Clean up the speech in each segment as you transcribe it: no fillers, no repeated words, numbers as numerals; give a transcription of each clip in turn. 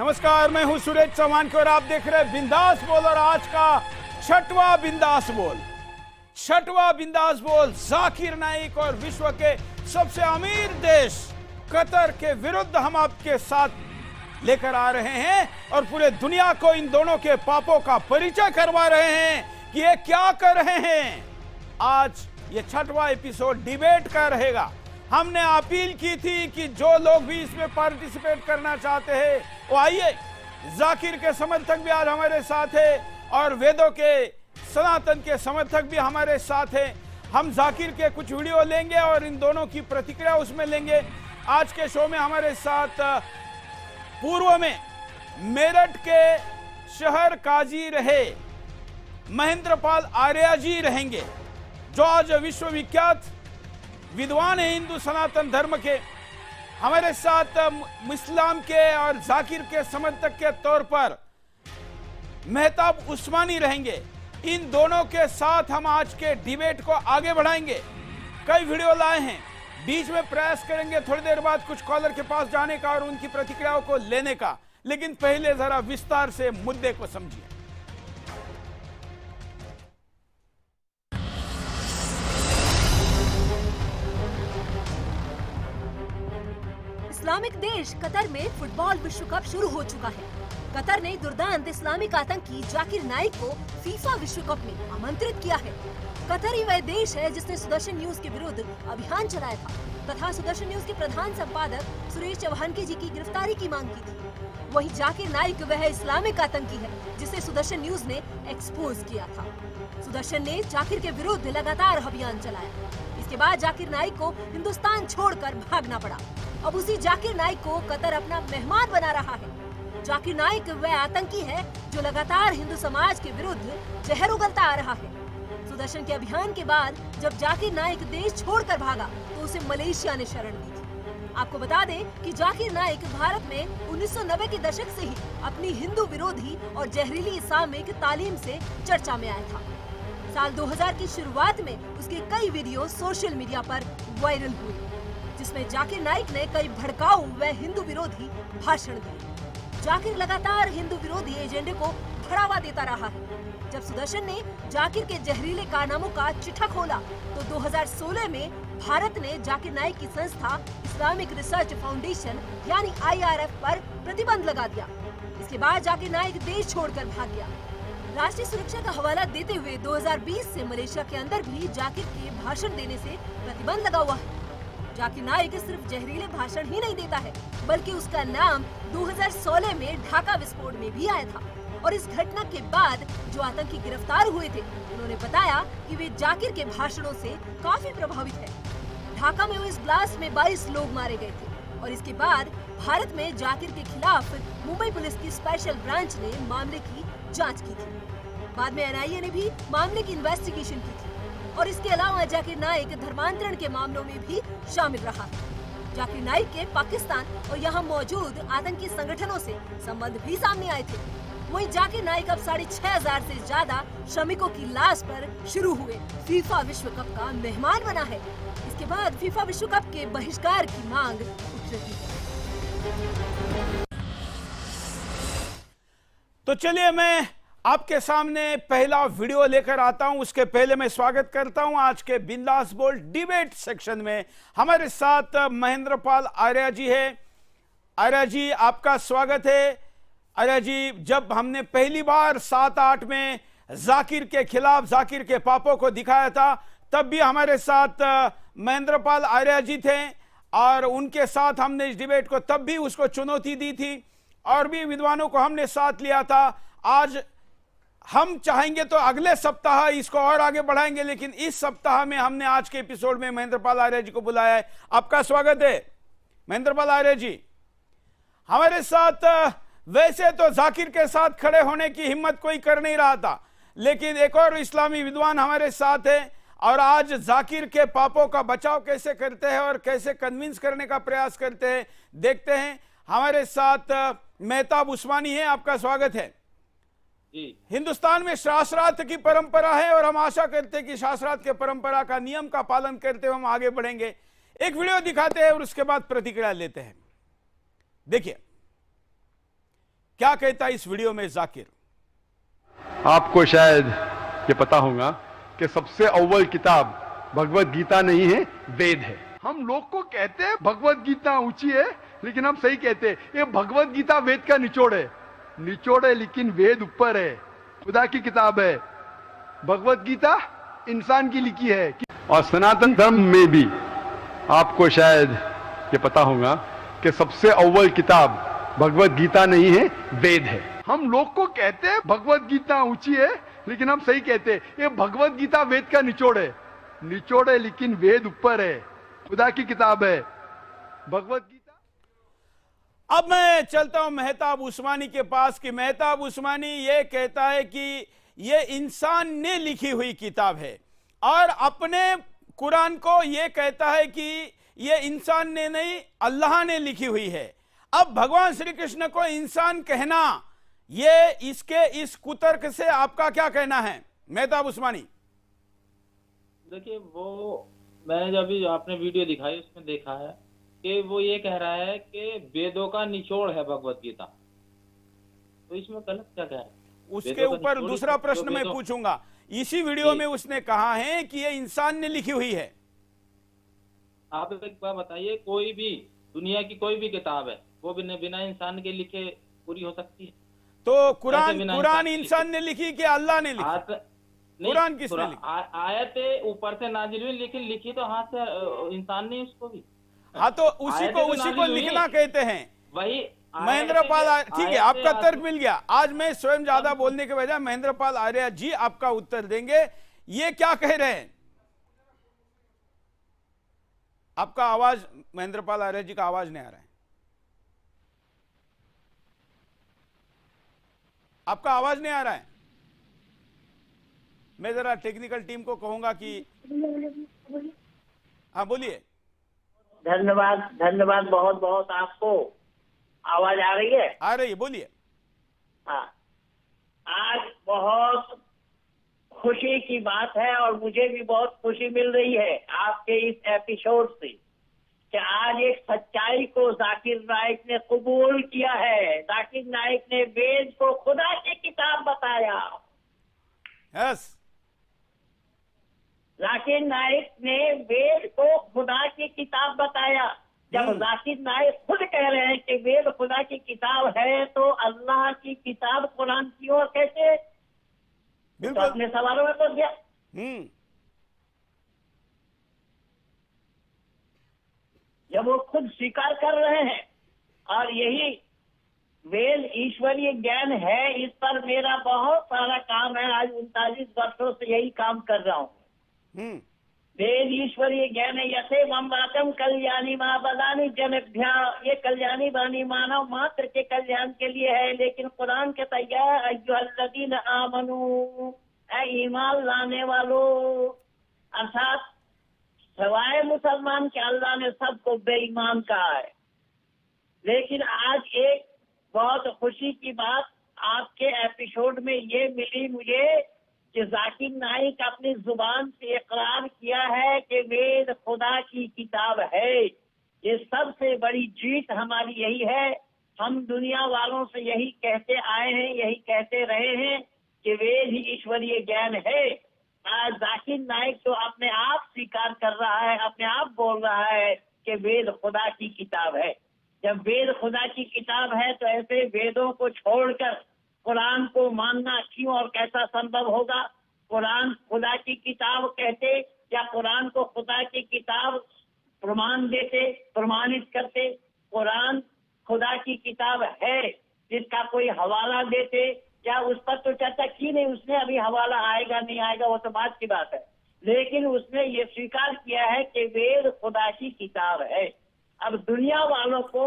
नमस्कार, मैं हूं सुरेश चौहान और आप देख रहे हैं बिंदास बोल। और आज का छठवां बिंदास बोल जाकिर नाइक और विश्व के सबसे अमीर देश कतर के विरुद्ध हम आपके साथ लेकर आ रहे हैं और पूरे दुनिया को इन दोनों के पापों का परिचय करवा रहे हैं कि ये क्या कर रहे हैं। आज ये छठवां एपिसोड डिबेट का रहेगा। हमने अपील की थी कि जो लोग भी इसमें पार्टिसिपेट करना चाहते हैं वो आइए। जाकिर के समर्थक भी आज हमारे साथ हैं और वेदों के सनातन के समर्थक भी हमारे साथ हैं। हम जाकिर के कुछ वीडियो लेंगे और इन दोनों की प्रतिक्रिया उसमें लेंगे। आज के शो में हमारे साथ पूर्व में मेरठ के शहर काजी रहे महेंद्रपाल आर्य जी रहेंगे, जो आज विश्वविख्यात विद्वान है हिंदू सनातन धर्म के। हमारे साथ इस्लाम के और जाकिर के समर्थक के तौर पर मेहताब उस्मानी रहेंगे। इन दोनों के साथ हम आज के डिबेट को आगे बढ़ाएंगे। कई वीडियो लाए हैं, बीच में प्रयास करेंगे थोड़ी देर बाद कुछ कॉलर के पास जाने का और उनकी प्रतिक्रियाओं को लेने का। लेकिन पहले जरा विस्तार से मुद्दे को समझिए। इस्लामिक देश कतर में फुटबॉल विश्व कप शुरू हो चुका है। कतर ने दुर्दांत इस्लामिक आतंकी जाकिर नाइक को फीफा विश्व कप में आमंत्रित किया है। कतर ही वह देश है जिसने सुदर्शन न्यूज के विरुद्ध अभियान चलाया था तथा सुदर्शन न्यूज के प्रधान संपादक सुरेश चौहान जी की गिरफ्तारी की मांग की थी। वहीं जाकिर नाइक वह इस्लामिक आतंकी है जिसे सुदर्शन न्यूज ने एक्सपोज किया था। सुदर्शन ने जाकिर के विरुद्ध लगातार अभियान चलाया। इसके बाद जाकिर नाइक को हिंदुस्तान छोड़कर भागना पड़ा। अब उसी जाकिर नाइक को कतर अपना मेहमान बना रहा है। जाकिर नाइक वह आतंकी है जो लगातार हिंदू समाज के विरुद्ध जहर उगलता आ रहा है। सुदर्शन के अभियान के बाद जब जाकिर नाइक देश छोड़कर भागा तो उसे मलेशिया ने शरण दी थी। आपको बता दें कि जाकिर नाइक भारत में 1990 के दशक से ही अपनी हिंदू विरोधी और जहरीली इस्लामिक तालीम से चर्चा में आया था। साल 2000 की शुरुआत में उसके कई वीडियो सोशल मीडिया पर वायरल हुए, जिसमें जाकिर नाइक ने कई भड़काऊ व हिंदू विरोधी भाषण दिए। जाकिर लगातार हिंदू विरोधी एजेंडे को बढ़ावा देता रहा है। जब सुदर्शन ने जाकिर के जहरीले कारनामों का चिट्ठा खोला तो 2016 में भारत ने जाकिर नाइक की संस्था इस्लामिक रिसर्च फाउंडेशन यानी IRF पर प्रतिबंध लगा दिया। इसके बाद जाकिर नाइक देश छोड़कर भाग गया। राष्ट्रीय सुरक्षा का हवाला देते हुए 2020 से मलेशिया के अंदर भी जाकिर के भाषण देने से प्रतिबंध लगा हुआ है। जाकिर नाइक सिर्फ जहरीले भाषण ही नहीं देता है, बल्कि उसका नाम 2016 में ढाका विस्फोट में भी आया था। और इस घटना के बाद जो आतंकी गिरफ्तार हुए थे, उन्होंने बताया कि वे जाकिर के भाषणों से काफी प्रभावित है। ढाका में हुए इस ब्लास्ट में 22 लोग मारे गए थे और इसके बाद भारत में जाकिर के खिलाफ मुंबई पुलिस की स्पेशल ब्रांच ने मामले की जाँच की थी। बाद में NIA ने भी मामले की इन्वेस्टिगेशन की थी। और इसके अलावा जाकिर नाइक धर्मांतरण के मामलों में भी शामिल रहा है। जाकिर नाइक के पाकिस्तान और यहाँ मौजूद आतंकी संगठनों से संबंध भी सामने आए थे। वहीं जाकिर नाइक अब 6500 से ज्यादा श्रमिकों की लाश पर शुरू हुए फीफा विश्व कप का मेहमान बना है। इसके बाद फीफा विश्व कप के बहिष्कार की मांग उठ रही है। तो चलिए मैं आपके सामने पहला वीडियो लेकर आता हूं। उसके पहले मैं स्वागत करता हूं आज के बिंदास बोल डिबेट सेक्शन में। हमारे साथ महेंद्रपाल आर्य जी है। आर्य जी, आपका स्वागत है। आर्य जी, जब हमने पहली बार 7-8 में जाकिर के खिलाफ जाकिर के पापों को दिखाया था, तब भी हमारे साथ महेंद्रपाल आर्य जी थे और उनके साथ हमने इस डिबेट को तब भी उसको चुनौती दी थी और भी विद्वानों को हमने साथ लिया था। आज हम चाहेंगे तो अगले सप्ताह इसको और आगे बढ़ाएंगे, लेकिन इस सप्ताह में हमने आज के एपिसोड में महेंद्रपाल आर्य जी को बुलाया है। आपका स्वागत है महेंद्रपाल आर्य जी। हमारे साथ वैसे तो जाकिर के साथ खड़े होने की हिम्मत कोई कर नहीं रहा था, लेकिन एक और इस्लामी विद्वान हमारे साथ है और आज जाकिर के पापों का बचाव कैसे करते हैं और कैसे कन्विंस करने का प्रयास करते हैं, देखते हैं। हमारे साथ मेहताब उस्मानी है। आपका स्वागत है जी। हिंदुस्तान में शास्त्रार्थ की परंपरा है और हम आशा करते हैं कि शास्त्रार्थ के परंपरा का नियम का पालन करते हुए हम आगे बढ़ेंगे। एक वीडियो दिखाते हैं और उसके बाद प्रतिक्रिया लेते हैं। देखिए, क्या कहता है इस वीडियो में जाकिर। आपको शायद ये पता होगा कि सबसे अव्वल किताब भगवत गीता नहीं है, वेद है। हम लोग को कहते हैं भगवत गीता ऊंची है, लेकिन हम सही कहते हैं ये भगवत गीता वेद का निचोड़ है लेकिन वेद ऊपर है, खुदा की किताब है। भगवत गीता इंसान की लिखी है। और सनातन धर्म में भी आपको शायद ये पता होगा कि सबसे अव्वल किताब भगवत गीता नहीं है, वेद है। हम लोग को कहते हैं भगवत गीता ऊंची है, लेकिन हम सही कहते हैं ये भगवत गीता वेद का निचोड़ है लेकिन वेद ऊपर है, खुदा की किताब है भगवत गीता। अब मैं चलता हूं मेहताब उस्मानी के पास कि मेहताब उस्मानी ये कहता है कि ये इंसान ने लिखी हुई किताब है और अपने कुरान को ये कहता है कि ये इंसान ने नहीं, अल्लाह ने लिखी हुई है। अब भगवान श्री कृष्ण को इंसान कहना, ये इसके इस कुतर्क से आपका क्या कहना है मेहताब उस्मानी? देखिए, वो मैंने जब भी आपने वीडियो दिखाई उसमें देखा है कि वो ये कह रहा है कि वेदों का निचोड़ है भगवत गीता, तो इसमें गलत क्या कह रहा है? उसके ऊपर दूसरा प्रश्न मैं पूछूंगा। इसी वीडियो में उसने कहा है कि ये इंसान ने लिखी हुई है। आप एक बात बताइए, कोई भी दुनिया की कोई भी किताब है वो बिना इंसान के लिखे पूरी हो सकती है? तो कुरान इंसान ने लिखी कि अल्लाह ने लिखी? कुरान किसने लिखी? आयतें ऊपर से नाजिल हुई, लेकिन लिखी तो हाथ से इंसान ने उसको भी। हाँ, तो उसी को लिखना कहते हैं। वही महेंद्र पाल, ठीक है, आपका तर्क मिल गया। आज मैं स्वयं ज्यादा बोलने के बजाय महेंद्र पाल आर्य जी आपका उत्तर देंगे। ये क्या कह रहे हैं? आपका आवाज, महेंद्र पाल आर्य जी का आवाज नहीं आ रहा है। आपका आवाज नहीं आ रहा है। मैं जरा टेक्निकल टीम को कहूंगा कि हाँ बोलिए। धन्यवाद बहुत बहुत आपको। आवाज आ रही है? आ रही है, बोलिए। हाँ, आज बहुत खुशी की बात है और मुझे भी बहुत खुशी मिल रही है आपके इस एपिसोड से कि आज एक सच्चाई को जाकिर नाइक ने कबूल किया है। जाकिर नाइक ने वेद को खुदा की किताब बताया। यस, जाकिर नाइक ने वेद को खुदा की किताब बताया। जब जाकिर नाइक खुद कह रहे हैं कि वेद खुदा की किताब है, तो अल्लाह की किताब कुरान की ओर कैसे? तो अपने सवालों में पहुंच गया। जब वो खुद स्वीकार कर रहे हैं, और यही वेद ईश्वरीय ज्ञान है, इस पर मेरा बहुत सारा काम है। आज 39 वर्षों से यही काम कर रहा हूँ। वेद ईश्वरीय ज्ञान है। यसे वाचम कल्याणी माँ बदानी जनभ्या, ये कल्याणी वाणी मानव मात्र के कल्याण के लिए है। लेकिन कुरान के तैयार आमनु, ईमान लाने वालों, अर्थात सवाए मुसलमान के अल्लाह ने सबको बेईमान कहा है। लेकिन आज एक बहुत खुशी की बात आपके एपिसोड में ये मिली मुझे कि जाकिर नाइक अपनी जुबान से इकरार किया है कि वेद खुदा की किताब है। ये सबसे बड़ी जीत हमारी यही है। हम दुनिया वालों से यही कहते आए हैं, यही कहते रहे हैं कि वेद ही ईश्वरीय ज्ञान है। आज जाकिर नाइक तो अपने आप स्वीकार कर रहा है, अपने आप बोल रहा है कि वेद खुदा की किताब है। जब वेद खुदा की किताब है तो ऐसे वेदों को छोड़कर कुरान को मानना क्यों और कैसा संभव होगा? कुरान खुदा की किताब कहते या कुरान को खुदा की किताब प्रमाण देते, प्रमाणित करते? कुरान खुदा की किताब है, जिसका कोई हवाला देते या उस पर तो चर्चा की नहीं उसने, अभी हवाला आएगा नहीं आएगा वो तो बात की बात है। लेकिन उसने ये स्वीकार किया है कि वेद खुदा की किताब है। अब दुनिया वालों को,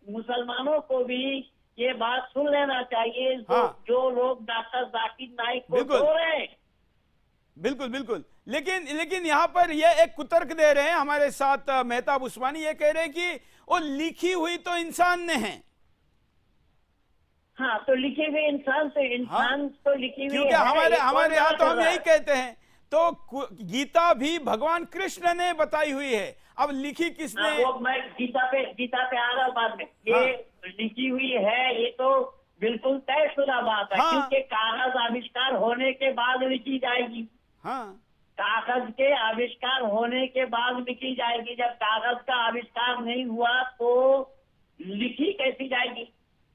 मुसलमानों को भी ये बात सुन लेना चाहिए। हाँ। जो लोग डॉक्टर जाकिर नाइक को बोल रहे हैं, बिल्कुल, लेकिन यहाँ पर ये एक कुतर्क दे रहे हैं हमारे साथ मेहताब उस्मानी। ये कह रहे हैं कि वो लिखी हुई तो इंसान ने है। हाँ, तो लिखी हुई इंसान से इंसान। हाँ? तो लिखी हुई क्योंकि हमारे यहाँ तो हम यही कहते हैं। तो गीता भी भगवान कृष्ण ने बताई हुई है, अब लिखी किसने? वो मैं गीता पे आ रहा बाद में। ये लिखी हुई है, ये तो बिल्कुल होने के बाद लिखी जाएगी। हाँ, कागज के आविष्कार होने के बाद लिखी जाएगी। जब कागज का आविष्कार नहीं हुआ तो लिखी कैसी जाएगी?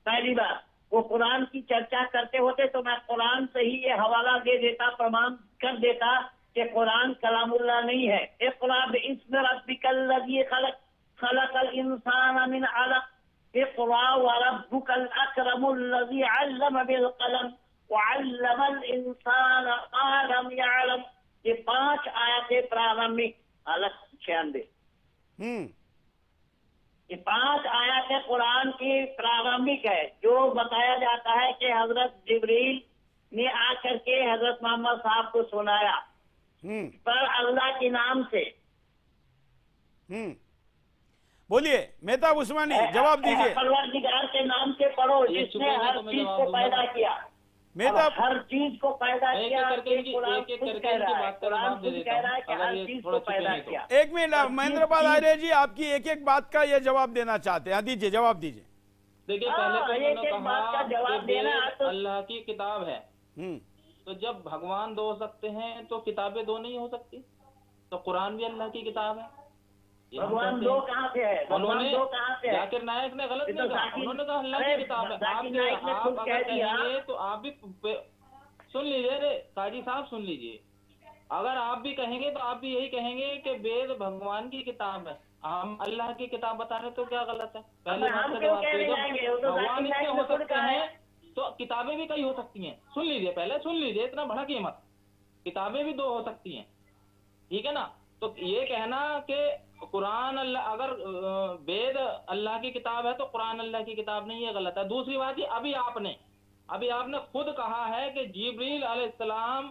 पहली बात, वो कुरान की चर्चा करते होते तो मैं कुरान से ही ये हवाला दे देता, प्रमाण कर देता कि कुरान कलामुल्लाह नहीं है। इक़रा बिइस्मि रब्बिकल लज़ी खलक़ खलक़ल इंसाना मिन अलक़ इक़रा व रब्बुकल अकरमुल लज़ी अल्लम बिल कलम व अल्लमल इंसाना मा लम यअलम। ये 5 आयतें प्रारंभिक, अलग 96। ये 5 आयतें कुरान की प्रारंभिक है, जो बताया जाता है कि हजरत जिब्रील ने आकर के हजरत मोहम्मद साहब को सुनाया पर अल्लाह के नाम से। बोलिए मेहताब उस्मानी, जवाब दीजिए। परवरदिगार के नाम से पढ़ो, जिसने हर चीज को पैदा किया। मेहताब, हर चीज को पैदा किया। कुरान खुद कह रहा है कि हर चीज को पैदा किया। एक मिनट, महेंद्रपाल आर्य जी आपकी एक एक बात का ये जवाब देना चाहते हैं। दीजिए, जवाब दीजिए। देखिए, पहले तो एक बात का जवाब देना तो अल्लाह की किताब है, तो जब भगवान 2 हो सकते हैं तो किताबें 2 नहीं हो सकती। तो कुरान भी अल्लाह की किताब है। भगवान 2 कहाँ से है? उन्होंने, जाकिर नायक ने गलत नहीं कहा, उन्होंने कहा अल्लाह की किताब है। आप अगर कहेंगे तो आप भी सुन लीजिए, रे काजी साहब सुन लीजिए, अगर आप भी कहेंगे तो आप भी यही कहेंगे कि वेद भगवान की किताब है, हम अल्लाह की किताब बता रहे तो क्या गलत है? पहले बात का जवाब दीजिए। भगवान इतने हो सकते हैं तो किताबें भी कई हो सकती हैं। सुन लीजिए, पहले सुन लीजिए, इतना भड़किए मत। किताबें भी 2 हो सकती हैं, ठीक है ना? तो ये कहना कि कुरान अल्लाह, अगर वेद अल्लाह की किताब है तो कुरान अल्लाह की किताब नहीं है, गलत है। दूसरी बात, ये अभी आपने खुद कहा है कि जिब्रील अलैहिस्सलाम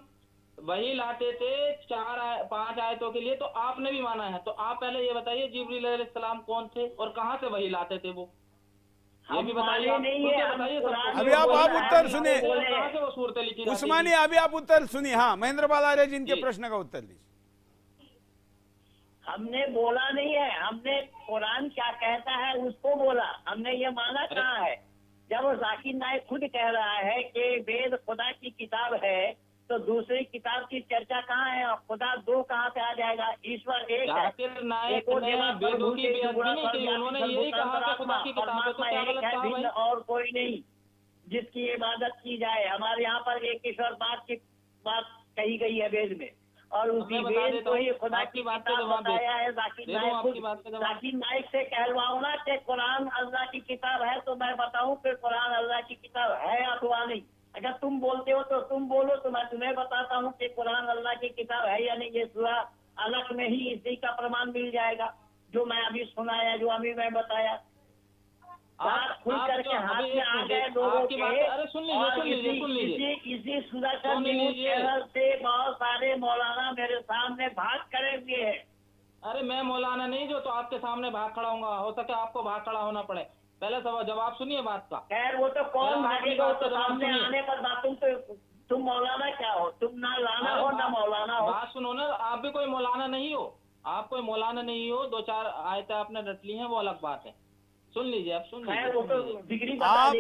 वही लाते थे 5 आयतों के लिए, तो आपने भी माना है। तो आप पहले ये बताइए जिब्रील अलैहिस्सलाम कौन थे और कहाँ से वही लाते थे वो, ये भी बताइए। अभी आप उत्तर सुनिए कहाँ से वो सूरतें लिखी उस्मानी, अभी आप उत्तर सुनिए। हाँ, महेंद्रपाल आर्य जी इनके प्रश्न का उत्तर दीजिए। हमने बोला नहीं है, हमने कुरान क्या कहता है उसको बोला। हमने ये माना कहाँ है? जब वो जाकिर नाइक खुद कह रहा है कि वेद खुदा की किताब है, तो दूसरी किताब की चर्चा कहाँ है? और खुदा 2 कहाँ से आ जाएगा? ईश्वर एक है। जाकिर नाइक ने वेदों की बेअदबी नहीं की, उन्होंने यही कहा कि खुदा की किताब है, तो क्या गलत कहा भाई? और कोई नहीं जिसकी इबादत की जाए। हमारे यहाँ पर एक ईश्वर की बात कही गई है वेद में, और उसी वेद को ही खुदा की बात बताया है। जाकिर नाइक से कहलवाओ ना कि कुरान अल्लाह की किताब है, तो मैं बताऊं फिर कुरान अल्लाह की किताब है अथवा नहीं। अगर तुम बोलते हो तो तुम बोलो, तो मैं तुम्हें बताता हूँ कि कुरान अल्लाह की किताब है या नहीं। ये सूरा अलग में ही इसी का प्रमाण मिल जाएगा, जो मैं अभी सुनाया, जो अभी मैं बताया। खुल करके हाथ में आ गए लोगों के। अरे सुन लीजिए, इसी सूरा का न्यूज़ चैनल से बहुत सारे मौलाना मेरे सामने भाग करे हुए हैं। अरे मैं मौलाना नहीं जो तो आपके सामने भाग खड़ा हूँगा, हो सके आपको भाग खड़ा होना पड़े। पहले जवाब सुनिए बात का। खैर वो तो कौन भागेगा, तो सामने आने पर बातों तो तुम मौलाना क्या हो? तुम ना लाना हो ना मौलाना हो। बात सुनो ना, आप भी कोई मौलाना नहीं हो, आप कोई मौलाना नहीं हो। 2-4 आयतें आपने रट ली हैं, वो अलग बात है। सुन लीजिए, आप सुन लीजिए। वो तो डिग्री आप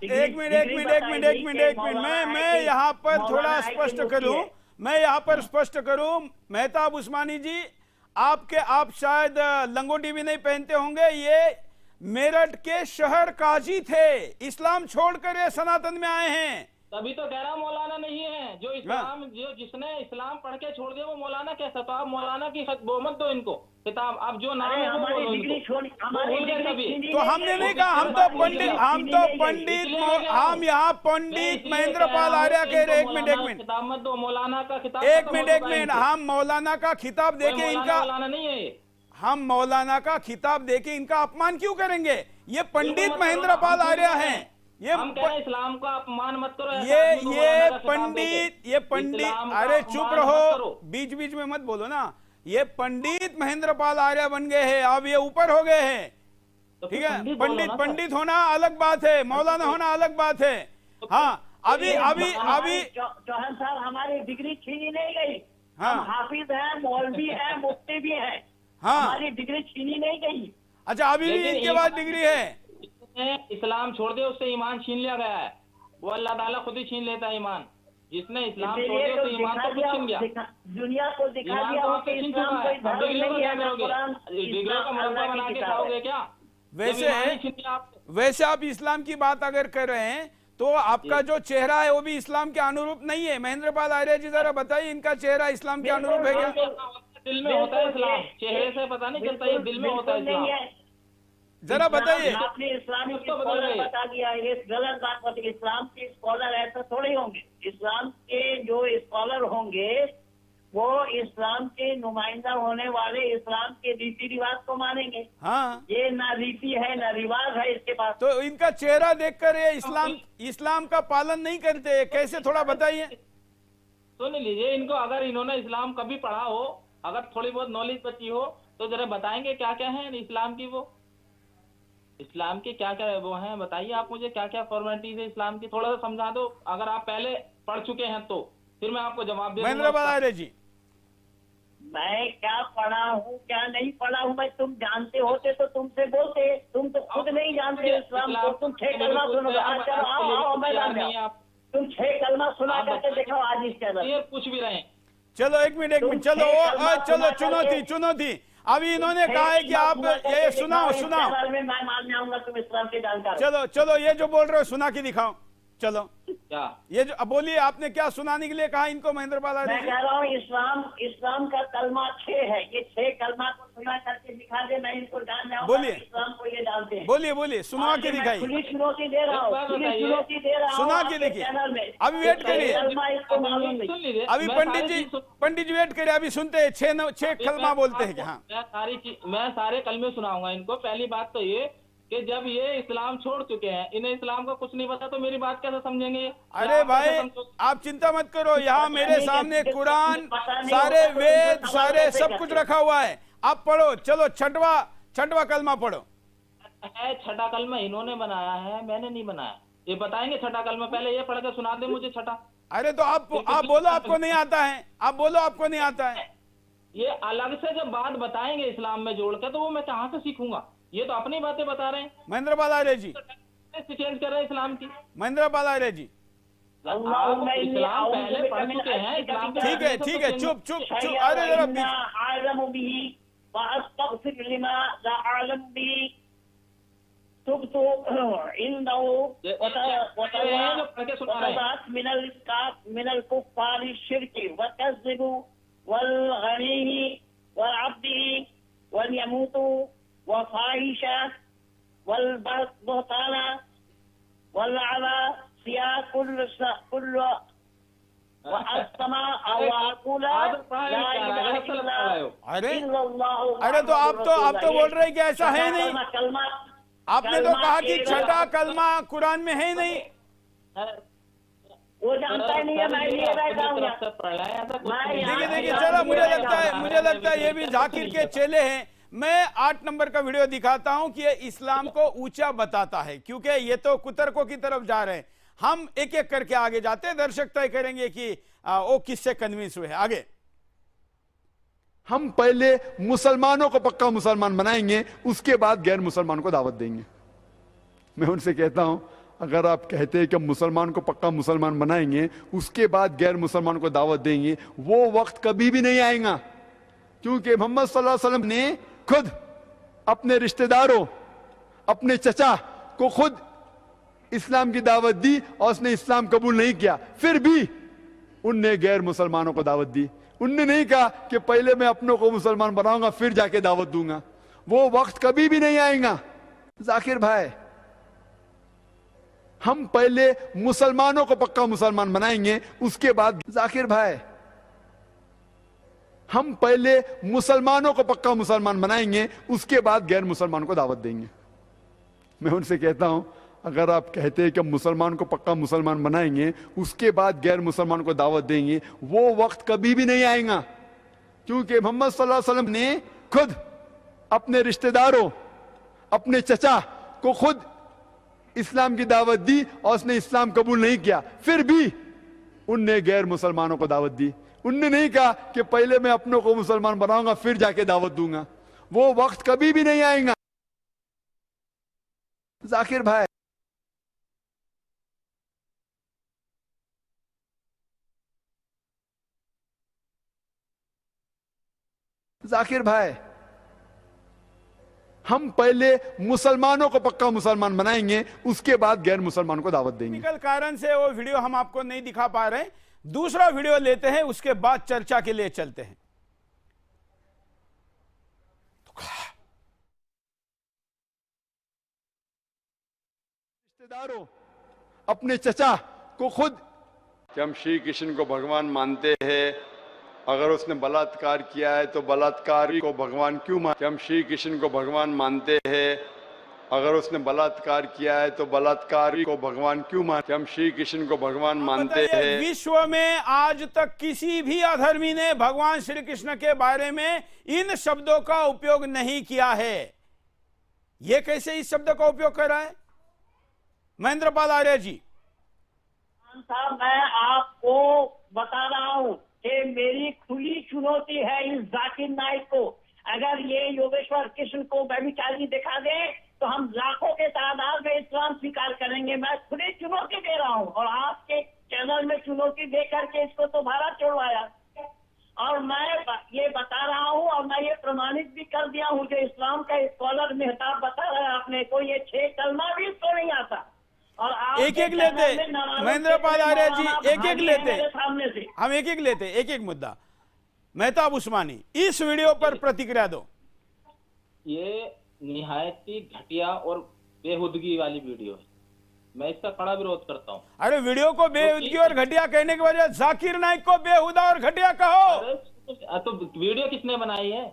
एक मिनट मैं यहाँ पर थोड़ा स्पष्ट करूं, मेहताब उस्मानी जी, आप शायद लंगोटी भी नहीं पहनते होंगे। ये मेरठ के शहर काजी थे, इस्लाम छोड़कर ये सनातन में आए हैं। तभी तो कह रहा मौलाना नहीं है। जो जिसने इस्लाम पढ़ के छोड़ दिया वो मौलाना कैसा? तो आप मौलाना की वो मत दो इनको किताब। अब जो नाम है हमारी डिग्री तो हमने नहीं कहा, हम तो पंडित हम यहाँ पंडित महेंद्रपाल आर्य कह रहे। एक मिनट किताब मत दो, मौलाना का किताब। एक मिनट हम मौलाना का खिताब देके इनका, मौलाना नहीं है, हम मौलाना का खिताब देके इनका अपमान क्यों करेंगे? ये पंडित महेंद्रपाल आर्य हैं। ये हम कह रहे हैं इस्लाम का अपमान मत करो। ये पंडित अरे चुप रहो, बीच बीच में मत बोलो ना। ये पंडित महेंद्रपाल आर्य बन गए हैं, अब ये ऊपर हो गए हैं, ठीक है? पंडित होना अलग बात है, मौलाना होना अलग बात है। हाँ, अभी चौहान साहब, हमारी डिग्री छीनी नहीं गई। हाँ, हम हाफिज हैं, मौलवी हैं, मुफ्ती भी हैं। हाँ, हमारी डिग्री छीनी नहीं गई। अच्छा, अभी भी इनके बाद डिग्री है। इस्लाम छोड़ दे, उससे ईमान छीन लिया गया है। वो अल्लाह ताला खुद ही छीन लेता है ईमान। जिसने इस्लाम छोड़ इसीलिए दिया तो तो ईमान दिखा तो दिया, छीन गया। दुनिया को दिखा ईमान दिया तो हो आपसे कि छीन इस्लाम चुका कोई है। धर्म बिगड़े नहीं क्या है, ना करोगे? कुरान बिगड़े का इस्लाम मुरब्बा अल्लाह बना की के किताब खाओगे है। क्या? वैसे जब ईमान ही छीन लिया आपसे। वैसे आप इस्लाम की बात अगर कर रहे हैं तो आपका जो चेहरा है वो भी इस्लाम के अनुरूप नहीं है। महेंद्र पाल आर्य जी जरा बताइए, इनका चेहरा इस्लाम के अनुरूप है क्या? दिल में होता है इस्लाम, चेहरे से पता नहीं चलता, ये दिल में होता है बिल्कुल नहीं इस्लाम। है। जरा बताइए। आपने इस्लामी कुछ तो बदल स्कॉलर रही है। बता दिया, ये गलत बात बता। इस्लाम के स्कॉलर ऐसा थोड़े होंगे। इस्लाम के जो स्कॉलर होंगे वो इस्लाम के नुमाइंदा होने वाले इस्लाम के रीति रिवाज को मानेंगे। हाँ, ये ना रीति है ना रिवाज है इसके पास। तो इनका चेहरा देखकर ये इस्लाम का पालन नहीं करते, कैसे थोड़ा बताइए। सुन लीजिए इनको, अगर इन्होंने इस्लाम कभी पढ़ा हो, अगर थोड़ी बहुत नॉलेज बची हो तो जरा बताएंगे क्या क्या है इस्लाम की। वो इस्लाम के क्या क्या वो हैं, बताइए आप मुझे क्या क्या फॉर्मेलिटीज है इस्लाम की, थोड़ा सा समझा दो। अगर आप पहले पढ़ चुके हैं तो फिर मैं आपको जवाब दे महेंद्र पाल आर्य जी, मैं क्या पढ़ा हूँ क्या नहीं पढ़ा हूँ, मैं तुम जानते होते तो तुमसे बोलते। तुम तो खुद नहीं जानते इस्लाम को। तुम 6 कलमा सुनो। आज चलो आओ मैदान में आओ। तुम 6 कलमा सुना करके दिखाओ आज इस चैनल। ये पूछ भी रहे हैं। चलो एक मिनट चलो चलो चुनौती। अभी इन्होंने कहा है कि आप ये सुनाओ। चैनल में मैं मान जाऊंगा तुम इस्लाम के जानकार। चलो ये जो बोल रहे हो सुना के दिखाओ। चलो क्या ये जो अब बोलिए, आपने क्या सुनाने के लिए कहा इनको महेंद्र पाल आर्य मैं जी? कह रहा हूँ इस्लाम का कलमा 6 है। ये 6 कलमा को सुना करके दिखा दे, मैं इनको जान जाऊंगा। बोलिए। इस्लाम को ये जानते हैं। बोलिए सुना के दिखाइए। खुली चुनौती दे रहा एक बात हूँ, खुली बताइए। चुनौती दे रहा हूँ सुना के आपके देखिए। चैनल में। अभी वेट करिए। कलमा इसको मालूम सुन नहीं। लीजिए, अभी मैं पंडित सारी जी चीज सुन- वेट करिए, अभी सुनते हैं। 6 कलमा बोलते हैं कि हाँ। मैं सारे कलमे सुनाऊंगा इनको। पहली बात तो ये कि जब ये इस्लाम छोड़ चुके हैं, इन्हें इस्लाम का कुछ नहीं पता, तो मेरी बात कैसे समझेंगे? अरे भाई आप चिंता मत करो, यहाँ मेरे सामने कुरान, सारे वेद, सारे सब कुछ रखा हुआ है। आप पढ़ो। चलो छठवा कलमा पढ़ो। है छठा कलमा इन्होंने बनाया है, मैंने नहीं बनाया। ये बताएंगे छठा कलमा? पहले ये पढ़ के सुना दे मुझे छठा। अरे तो आप बोलो आपको नहीं आता है। आप बोलो आपको नहीं आता है। ये अलग से जब बात बताएंगे इस्लाम में जोड़ के, तो वो मैं कहाँ से सीखूंगा? ये तो अपनी बातें बता रहे हैं। महेंद्र पाल आर्य जी, चेंज कर रहे हैं इस्लाम की। महेंद्र पाल आर्य जी, आप इस्लाम पहले पढ़ चुके हैं, इस्लाम के ठीक है चुप। अरे जरा मिनल कुफ्फारि शिर्की वकज़्ज़िबू वल-गनीही वल-अब्दी वल-यमूतू वफ़ाहिशा वल-बुहताना वल-अज़ा सिया कुल्ल अरे तो आप तो बोल रहे हैं कि ऐसा है नहीं। आपने तो कहा कि छठा कलमा कुरान में है ही नहीं। वो जानता ही नहीं है, मैं लिए बैठा हूँ। देखिए चलो, मुझे लगता है ये भी जाकिर के चेले हैं। मैं 8 नंबर का वीडियो दिखाता हूं कि ये इस्लाम को ऊंचा बताता है, क्योंकि ये तो कुतर्कों की तरफ जा रहे हैं। हम एक एक करके आगे जाते हैं, दर्शक तय करेंगे कि वो किससे कन्विंस हुए। आगे हम पहले मुसलमानों को पक्का मुसलमान बनाएंगे, उसके बाद गैर मुसलमान को दावत देंगे। मैं उनसे कहता हूं, अगर आप कहते हैं कि हम मुसलमान को पक्का मुसलमान बनाएंगे, उसके बाद गैर मुसलमान को दावत देंगे, वो वक्त कभी भी नहीं आएगा। क्योंकि मोहम्मद सल्लल्लाहु अलैहि वसल्लम ने खुद अपने रिश्तेदारों, अपने चचा को खुद इस्लाम की दावत दी और उसने इस्लाम कबूल नहीं किया, फिर भी उनने गैर मुसलमानों को दावत दी। उनने नहीं कहा कि पहले मैं अपनों को मुसलमान बनाऊंगा फिर जाके दावत दूंगा। वो वक्त कभी भी नहीं आएगा। जाकिर भाई, हम पहले मुसलमानों को पक्का मुसलमान बनाएंगे, उसके बाद जाकिर भाई, हम पहले मुसलमानों को पक्का मुसलमान बनाएंगे, उसके बाद गैर मुसलमान को दावत देंगे। मैं उनसे कहता हूं, अगर आप कहते हैं कि हम मुसलमान को पक्का मुसलमान बनाएंगे, उसके बाद गैर मुसलमान को दावत देंगे, वो वक्त कभी भी नहीं आएगा। क्योंकि मोहम्मद सल्लल्लाहु अलैहि वसल्लम ने खुद अपने रिश्तेदारों, अपने चचा को खुद इस्लाम की दावत दी और उसने इस्लाम कबूल नहीं किया, फिर भी उनने गैर मुसलमानों को दावत दी। उनने नहीं कहा कि पहले मैं अपनों को मुसलमान बनाऊंगा फिर जाके दावत दूंगा। वो वक्त कभी भी नहीं आएगा। जाकिर भाई, जाकिर भाई, हम पहले मुसलमानों को पक्का मुसलमान बनाएंगे, उसके बाद गैर मुसलमानों को दावत देंगे। टेक्निकल कारण से वो वीडियो हम आपको नहीं दिखा पा रहे, दूसरा वीडियो लेते हैं, उसके बाद चर्चा के लिए चलते हैं। रिश्तेदारों, अपने चचा को खुद, कि हम श्री कृष्ण को भगवान मानते हैं, अगर उसने बलात्कार किया है तो बलात्कारी को भगवान क्यों मानते? हम श्री कृष्ण को भगवान मानते हैं, अगर उसने बलात्कार किया है तो बलात्कारी को भगवान क्यों मानते? हम श्री कृष्ण को भगवान मानते हैं। विश्व में आज तक किसी भी अधर्मी ने भगवान श्री कृष्ण के बारे में इन शब्दों का उपयोग नहीं किया है। ये कैसे इस शब्द का उपयोग कर रहा है महेंद्र पाल आर्य जी? साहब, मैं आपको बता रहा हूँ कि मेरी खुली चुनौती है इस जाकिर नाइक को। अगर ये योगेश्वर कृष्ण को व्यभिचारी दिखा दे तो हम लाखों के तादाद में इस्लाम स्वीकार करेंगे। मैं खुली चुनौती दे रहा हूँ और आपके चैनल में चुनौती दे करके इसको तो भारत छोड़वाया। और मैं ये बता रहा हूँ और मैं ये प्रमाणित भी कर दिया हूँ, जो इस्लाम का स्कॉलर मेहताब बता रहा है आपने को, ये 6 कलमा भी इसको नहीं आता। और आप एक एक लेते महेंद्र पाल आर्य जी, एक एक लेते, सामने से हम एक एक लेते, एक एक मुद्दा। मेहताब उस्मानी, इस वीडियो पर प्रतिक्रिया दो। ये निहायत ही घटिया और बेहुदगी वाली वीडियो है, मैं इसका कड़ा विरोध करता हूँ। अरे वीडियो को बेहुदगी और घटिया कहने के वजह जाकिर नाइक को बेहुदा और घटिया कहो। तो वीडियो किसने बनाई है?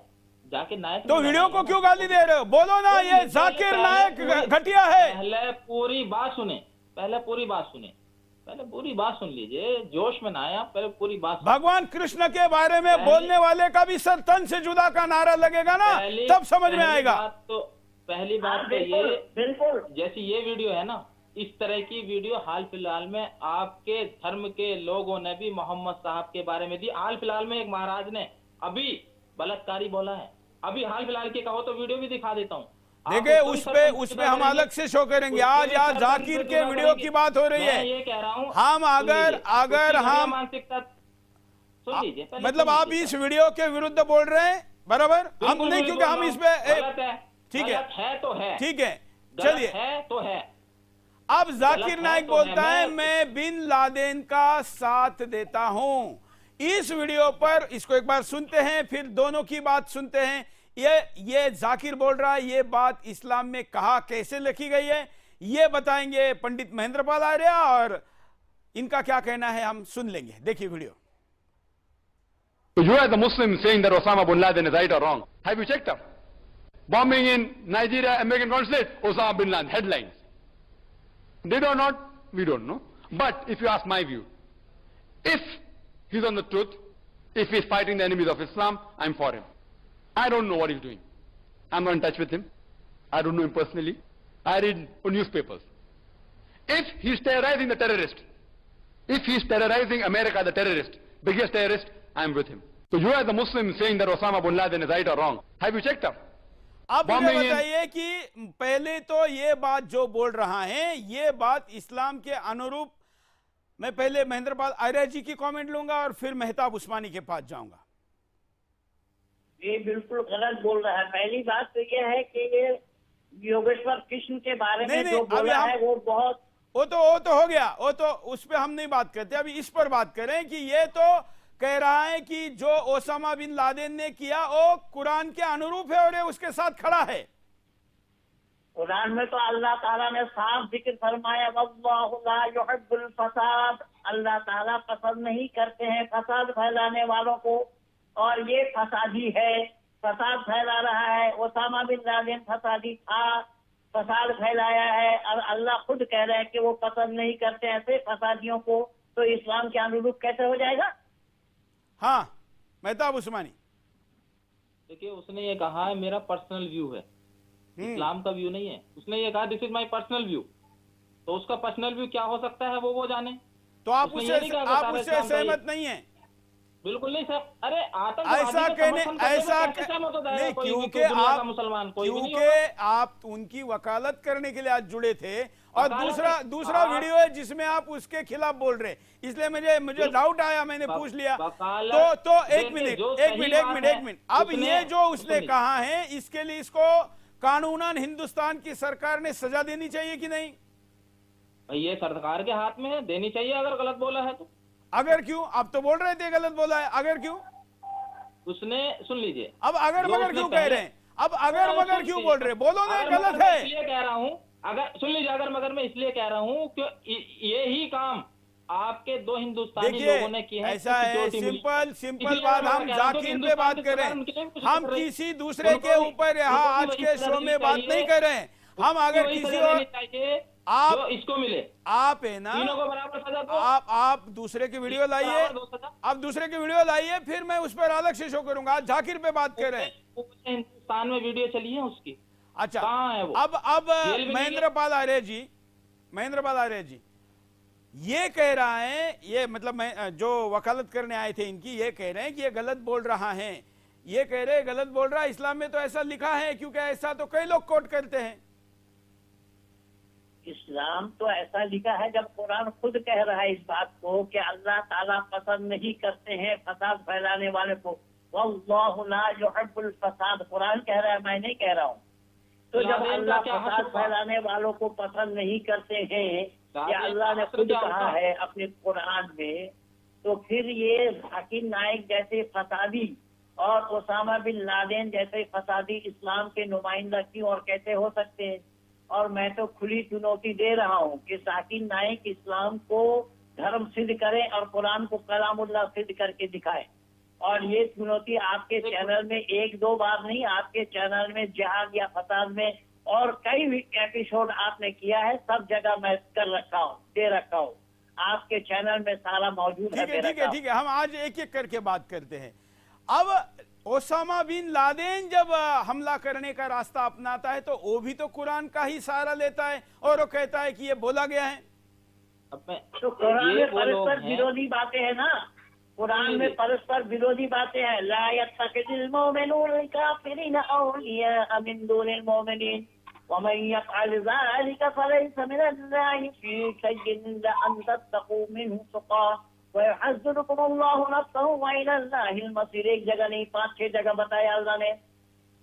जाकिर नाइक। तो वीडियो को क्यों गाली दे रहे हो? बोलो ना ये जाकिर नाइक घटिया है। पहले पूरी बात सुने, पहले पूरी बात सुन लीजिए, जोश में ना आया, पहले पूरी बात। भगवान कृष्ण के बारे में बोलने वाले का भी सर तन से जुदा का नारा लगेगा ना, तब समझ में आएगा। पहली बात तो ये, बिल्कुल जैसी ये वीडियो है ना, इस तरह की वीडियो हाल फिलहाल में आपके धर्म के लोगों ने भी मोहम्मद साहब के बारे में दी। हाल फिलहाल में एक महाराज ने अभी बलात्कारी बोला है, अभी हाल फिलहाल के कहो तो वीडियो भी दिखा देता हूँ। देखिए उसपे हम अलग से शो करेंगे। आज जाकिर के वीडियो की बात हो रही है। ये कह रहा हूँ, हम अगर हम मानसिकता सुन लीजिए, मतलब आप इस वीडियो के विरुद्ध बोल रहे हैं, बराबर? हम नहीं, क्योंकि हम इस पे ठीक है तो है, ठीक है, चलिए है तो है। अब जाकिर नाइक बोलता है मैं बिन लादेन का साथ देता हूं। इस वीडियो पर इसको एक बार सुनते हैं, फिर दोनों की बात सुनते हैं। ये जाकिर बोल रहा है, ये बात इस्लाम में कहा कैसे लिखी गई है, ये बताएंगे पंडित महेंद्र पाल आर्य, और इनका क्या कहना है हम सुन लेंगे। देखिए video. So you as a Muslim saying that Osama bin Laden is right or wrong? Have you checked up? Bombing in Nigeria, American consulate, Osama bin Laden, headlines. Did or not? We don't know. But if you ask my view, if he's on the truth, if he's fighting the enemies of Islam, I'm for him. I don't know what he's doing. I'm not in touch with him. I don't know him personally. I read newspapers. If he's terrorizing the terrorist, if he's terrorizing America, the terrorist, biggest terrorist, I'm with him. So you as a Muslim saying that Osama bin Laden is right or wrong, have you checked up? अब मुझे बताइए कि पहले तो ये बात जो बोल रहा है, ये बात इस्लाम के अनुरूप। मैं पहले महेंद्र पाल आर्य जी की कमेंट लूंगा और फिर मेहताब उस्मानी के पास जाऊंगा। ये बिल्कुल गलत बोल रहा है। पहली बात तो ये है कि ये योगेश्वर कृष्ण के बारे में जो बोला है वो बहुत, वो तो हो गया, वो तो उस पर हम नहीं बात करते। अभी इस पर बात करें कि ये तो कह रहा है कि जो ओसामा बिन लादेन ने किया वो कुरान के अनुरूप है और ये उसके साथ खड़ा है। कुरान में तो अल्लाह ताला ने साफ जिक्र फरमाया, वल्लाहु ला युहिब्बुल फसाद, अल्लाह ताला पसंद नहीं करते हैं फसाद फैलाने वालों को, और ये फसादी है, फसाद फैला रहा है। ओसामा बिन लादेन फसादी था, फसाद फैलाया है, और अल्लाह खुद कह रहे हैं कि वो पसंद नहीं करते ऐसे फसादियों को, तो इस्लाम के अनुरूप कैसे हो जाएगा? हाँ मेहताब उस्मानी, देखिए उसने ये कहा है मेरा पर्सनल व्यू है, इस्लाम का व्यू नहीं है। उसने ये कहा this is my personal view, तो उसका पर्सनल व्यू क्या हो सकता है वो जाने। तो आप उससे सहमत नहीं है? बिल्कुल नहीं सर। अरे ऐसा कहने ऐसा नहीं, क्योंकि आप मुसलमान कोई भी नहीं क्योंकि आप उनकी वकालत करने के लिए आज जुड़े थे, और दूसरा वीडियो है जिसमें आप उसके खिलाफ बोल रहे, इसलिए मुझे डाउट आया, मैंने पूछ लिया। तो एक मिनट, अब ये जो उसने कहा है, इसके लिए इसको कानूनन हिंदुस्तान की सरकार ने सजा देनी चाहिए कि नहीं? ये सरकार के हाथ में है, देनी चाहिए अगर गलत बोला है तो। अगर क्यों? आप तो बोल रहे थे गलत बोला है, अगर क्यों? उसने सुन लीजिए, अब अगर मगर क्यों कह रहे हैं? अब अगर मगर क्यों बोल रहे? बोलो ना गलत है। इसलिए कह रहा हूँ, अगर सुन लीजिए, अगर मगर मैं इसलिए कह रहा हूँ कि ये ही काम आपके दो हिंदुस्तानी लोगों ने किए हैं। ऐसा है, सिंपल बात, हम जाकिर पे बात कर रहे हैं, हम किसी दूसरे के ऊपर यहाँ आज के शो में बात नहीं कर रहे हैं। हम अगर किसी और आप इसको मिले, आप है ना, तीनों को बराबर सजा दो। आप दूसरे की वीडियो लाइए, आप दूसरे की वीडियो लाइए, फिर मैं उस पर अलग से शो करूंगा। आज जाकिर पे बात कर रहे हैं। हिंदुस्तान में वीडियो चली है उसकी, अच्छा कहाँ है वो? अब महेंद्र पाल आर्य जी ये कह रहा है, ये मतलब मैं जो वकालत करने आए थे इनकी, ये कह रहे हैं कि ये गलत बोल रहा है, ये कह रहे हैं गलत बोल रहा है। इस्लाम में तो ऐसा लिखा है, क्योंकि ऐसा तो कई लोग कोट करते हैं। इस्लाम तो ऐसा लिखा है, जब कुरान खुद कह रहा है इस बात को कि अल्लाह ताला पसंद नहीं करते हैं फसाद फैलाने वाले को, वल्लाहु ला युहिब्बुल फसाद, कुरान कह रहा है, मैं नहीं कह रहा हूँ। तो जब अल्लाह फसाद फैलाने वालों को पसंद नहीं करते हैं, या अल्लाह ने खुद कहा है अपने कुरान में, तो फिर ये जाकिर नाइक जैसे फसादी और ओसामा बिन लादेन जैसे फसादी इस्लाम के नुमाइंदा क्यों और कैसे हो सकते हैं? और मैं तो खुली चुनौती दे रहा हूँ कि जाकिर नाइक इस्लाम को धर्म सिद्ध करें और कुरान को कलामुल्लाह सिद्ध करके दिखाए। और ये चुनौती आपके चैनल में एक दो बार नहीं, आपके चैनल में जिहाद या फसाद में और कई भी एपिसोड आपने किया है, सब जगह मैं कर रखा हूँ, दे रखा हूँ, आपके चैनल में सारा मौजूद है। ठीक है, हम आज एक एक करके बात करते हैं। अब ओसामा बिन लादेन जब हमला करने का रास्ता अपनाता है, तो वो भी तो कुरान का ही सहारा लेता है, और वो कहता है कि ये बोला गया है। तो कुरान में परस्पर विरोधी बातें हैं ना, कुरान में परस्पर विरोधी बातें हैं। ला यत्तखिज़ुल मुमिनूना काफिरीना औलिया मिन दुनिल मुमिनीन वमन यफ़अल ज़ालिका फलैसा मिनल्लाहि फ़ी शय'इन इल्ला अन तत्तक़ू मिन्हु तुक़ा व युहज़्ज़िरुकुमुल्लाहु नफ़्सहु व इलल्लाहिल मसीर। एक जगह नहीं, 5-6 जगह बताया अल्लाह ने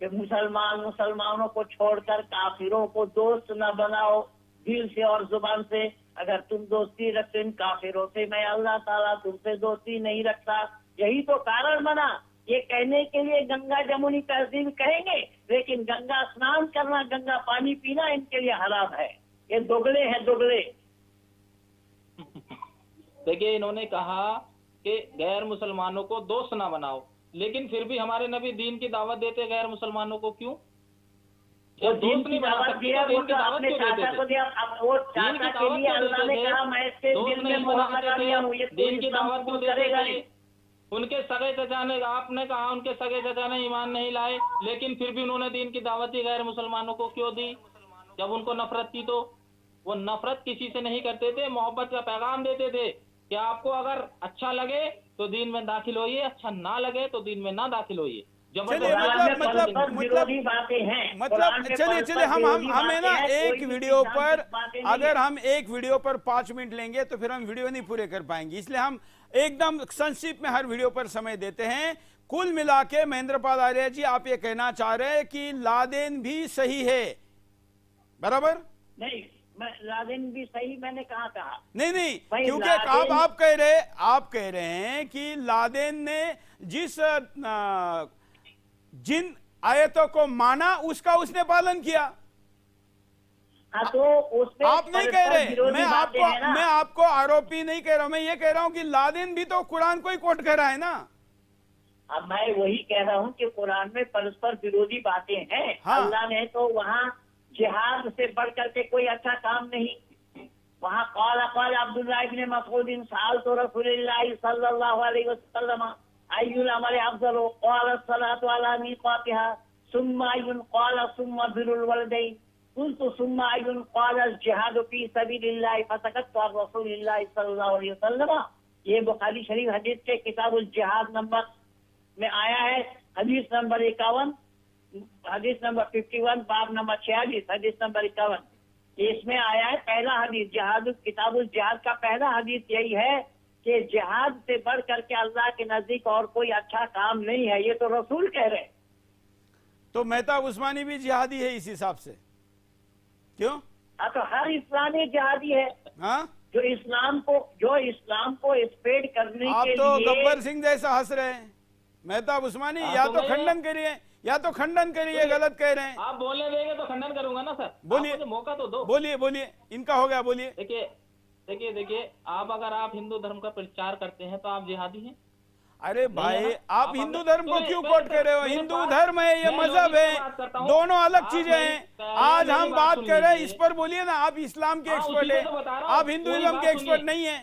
कि मुसलमानों को छोड़कर काफिरों को दोस्त न बनाओ दिल से और जुबान से। अगर तुम दोस्ती रखते इन काफिरों से, मैं अल्लाह ताला तुमसे दोस्ती नहीं रखता। यही तो कारण बना ये कहने के लिए गंगा जमुनी तहजीब कहेंगे, लेकिन गंगा स्नान करना, गंगा पानी पीना इनके लिए हराम है। ये दोगले हैं, दोगले। देखिए, इन्होंने कहा कि गैर मुसलमानों को दोस्त ना बनाओ, लेकिन फिर भी हमारे नबी दीन की दावत देते गैर मुसलमानों को क्यों? वो दीन की दावत दिया, वो तो अपने चाचा को दिया। अब वो चाचा के लिए अल्लाह ने कहा मैं इसके दिल में मोहब्बत किया हूँ, ये दीन की दावत क्यों करेगा नहीं? उनके सगे चचा ने, आपने कहा उनके सगे चचा ने ईमान नहीं लाए, लेकिन फिर भी उन्होंने दीन की दावत दी गैर मुसलमानों को क्यों दी? जब उनको नफरत थी तो वो नफरत किसी से नहीं करते थे, मोहब्बत का पैगाम देते थे कि आपको अगर अच्छा लगे तो दीन में दाखिल होइए, अच्छा ना लगे तो दीन में ना दाखिल होइए। चलिए चलिए हम है ना एक वीडियो पर, अगर हम एक वीडियो पर 5 मिनट लेंगे तो फिर हम वीडियो नहीं पूरे कर पाएंगे, इसलिए हम एकदम संक्षिप्त में हर वीडियो पर समय देते हैं। कुल मिला के महेंद्र पाल आर्य जी, आप ये कहना चाह रहे हैं कि लादेन भी सही है, बराबर? नहीं, लादेन भी सही मैंने कहा नहीं, क्योंकि आप कह रहे हैं कि लादेन ने जिन आयतों को माना उसका उसने पालन किया। हाँ, तो उसमें आप नहीं कह रहे, मैं आपको आरोपी नहीं कह रहा हूं, मैं ये कह रहा हूं कि लादेन भी तो कुरान को ही कोट कर रहा है ना। अब मैं वही कह रहा हूं कि कुरान में परस्पर विरोधी बातें हैं। हाँ। अल्लाह ने तो वहाँ जिहाद से बढ़ करके कोई अच्छा काम नहीं। वहाँ क़ाल अब्दुल्लाह इब्न मसऊद सअलतु रसूलल्लाह सल्लल्लाहु अलैहि वसल्लम अय्युल अमल अफज़ल क़ाल सलातु अला मीक़ातिहा सुम्मा अय्युन क़ाल सुम्मा बिरुल वलदैन कुल्तु सुम्मा अय्युन क़ाल जिहादु फी सबीलिल्लाह फसकत्तु अन रसूलिल्लाह सल्लल्लाहु अलैहि वसल्लम। ये बुखारी शरीफ हदीस के किताबुल जिहाद नंबर में आया है, हदीस नंबर 51, हदीस नंबर 51, बाब नंबर 46, हदीस नंबर 51। इसमें आया है पहला हदीस, जिहाद किताबुल जिहाद का पहला हदीस यही है कि जिहाद से बढ़ करके अल्लाह के नजदीक और कोई अच्छा काम नहीं है। ये तो रसूल कह रहे हैं। तो मेहताब उस्मानी भी जिहादी है इस हिसाब से, क्यों? हाँ, तो हर इस्लामी जिहादी है। हाँ, जो इस्लाम को स्प्रेड करने आप के तो लिए गब्बर सिंह जैसा हंस रहे हैं मेहताब उस्मानी। या तो खंडन करिए, या तो खंडन करिए, गलत कह रहे हैं। आप बोलने देंगे तो खंडन करूंगा ना सर। बोलिए, आप मुझे मौका तो दो। बोलिए, इनका हो गया, बोलिए। देखिए आप अगर आप हिंदू धर्म का प्रचार करते हैं तो आप जिहादी हैं। अरे भाई, आप हिंदू धर्म को क्यों कोट कर रहे हो? हिंदू धर्म है, ये मजहब है, दोनों अलग चीजें हैं। आज हम बात कर रहे हैं इस पर, बोलिए ना। आप इस्लाम के एक्सपर्ट हैं, आप हिंदुइज्म के एक्सपर्ट नहीं हैं।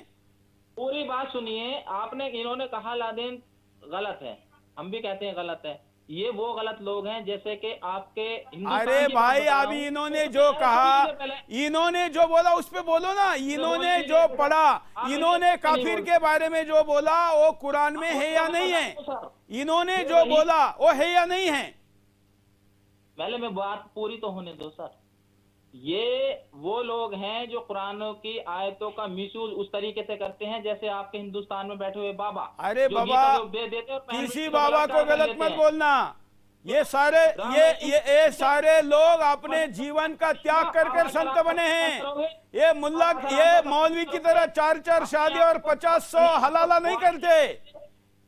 पूरी बात सुनिए। आपने, इन्होंने कहा लादेन गलत है, हम भी कहते हैं गलत है। ये वो गलत लोग हैं जैसे कि आपके अरे भाई, अभी इन्होंने जो कहा, इन्होंने जो बोला उस पे बोलो ना। इन्होंने जो पढ़ा, इन्होंने काफिर के बारे में जो बोला वो कुरान में है या नहीं है? इन्होंने जो बोला वो है या नहीं है? पहले मैं बात पूरी तो होने दो सर। ये वो लोग हैं जो कुरान की आयतों का मिसयूज उस तरीके से करते हैं जैसे आपके हिंदुस्तान में बैठे हुए बाबा। अरे बाबा, किसी बाबा को गलत मत बोलना। ये सारे लोग अपने जीवन का त्याग कर कर संत बने हैं। ये मुल्ला, ये मौलवी की तरह 4 शादी और 50-100 हलाला नहीं करते।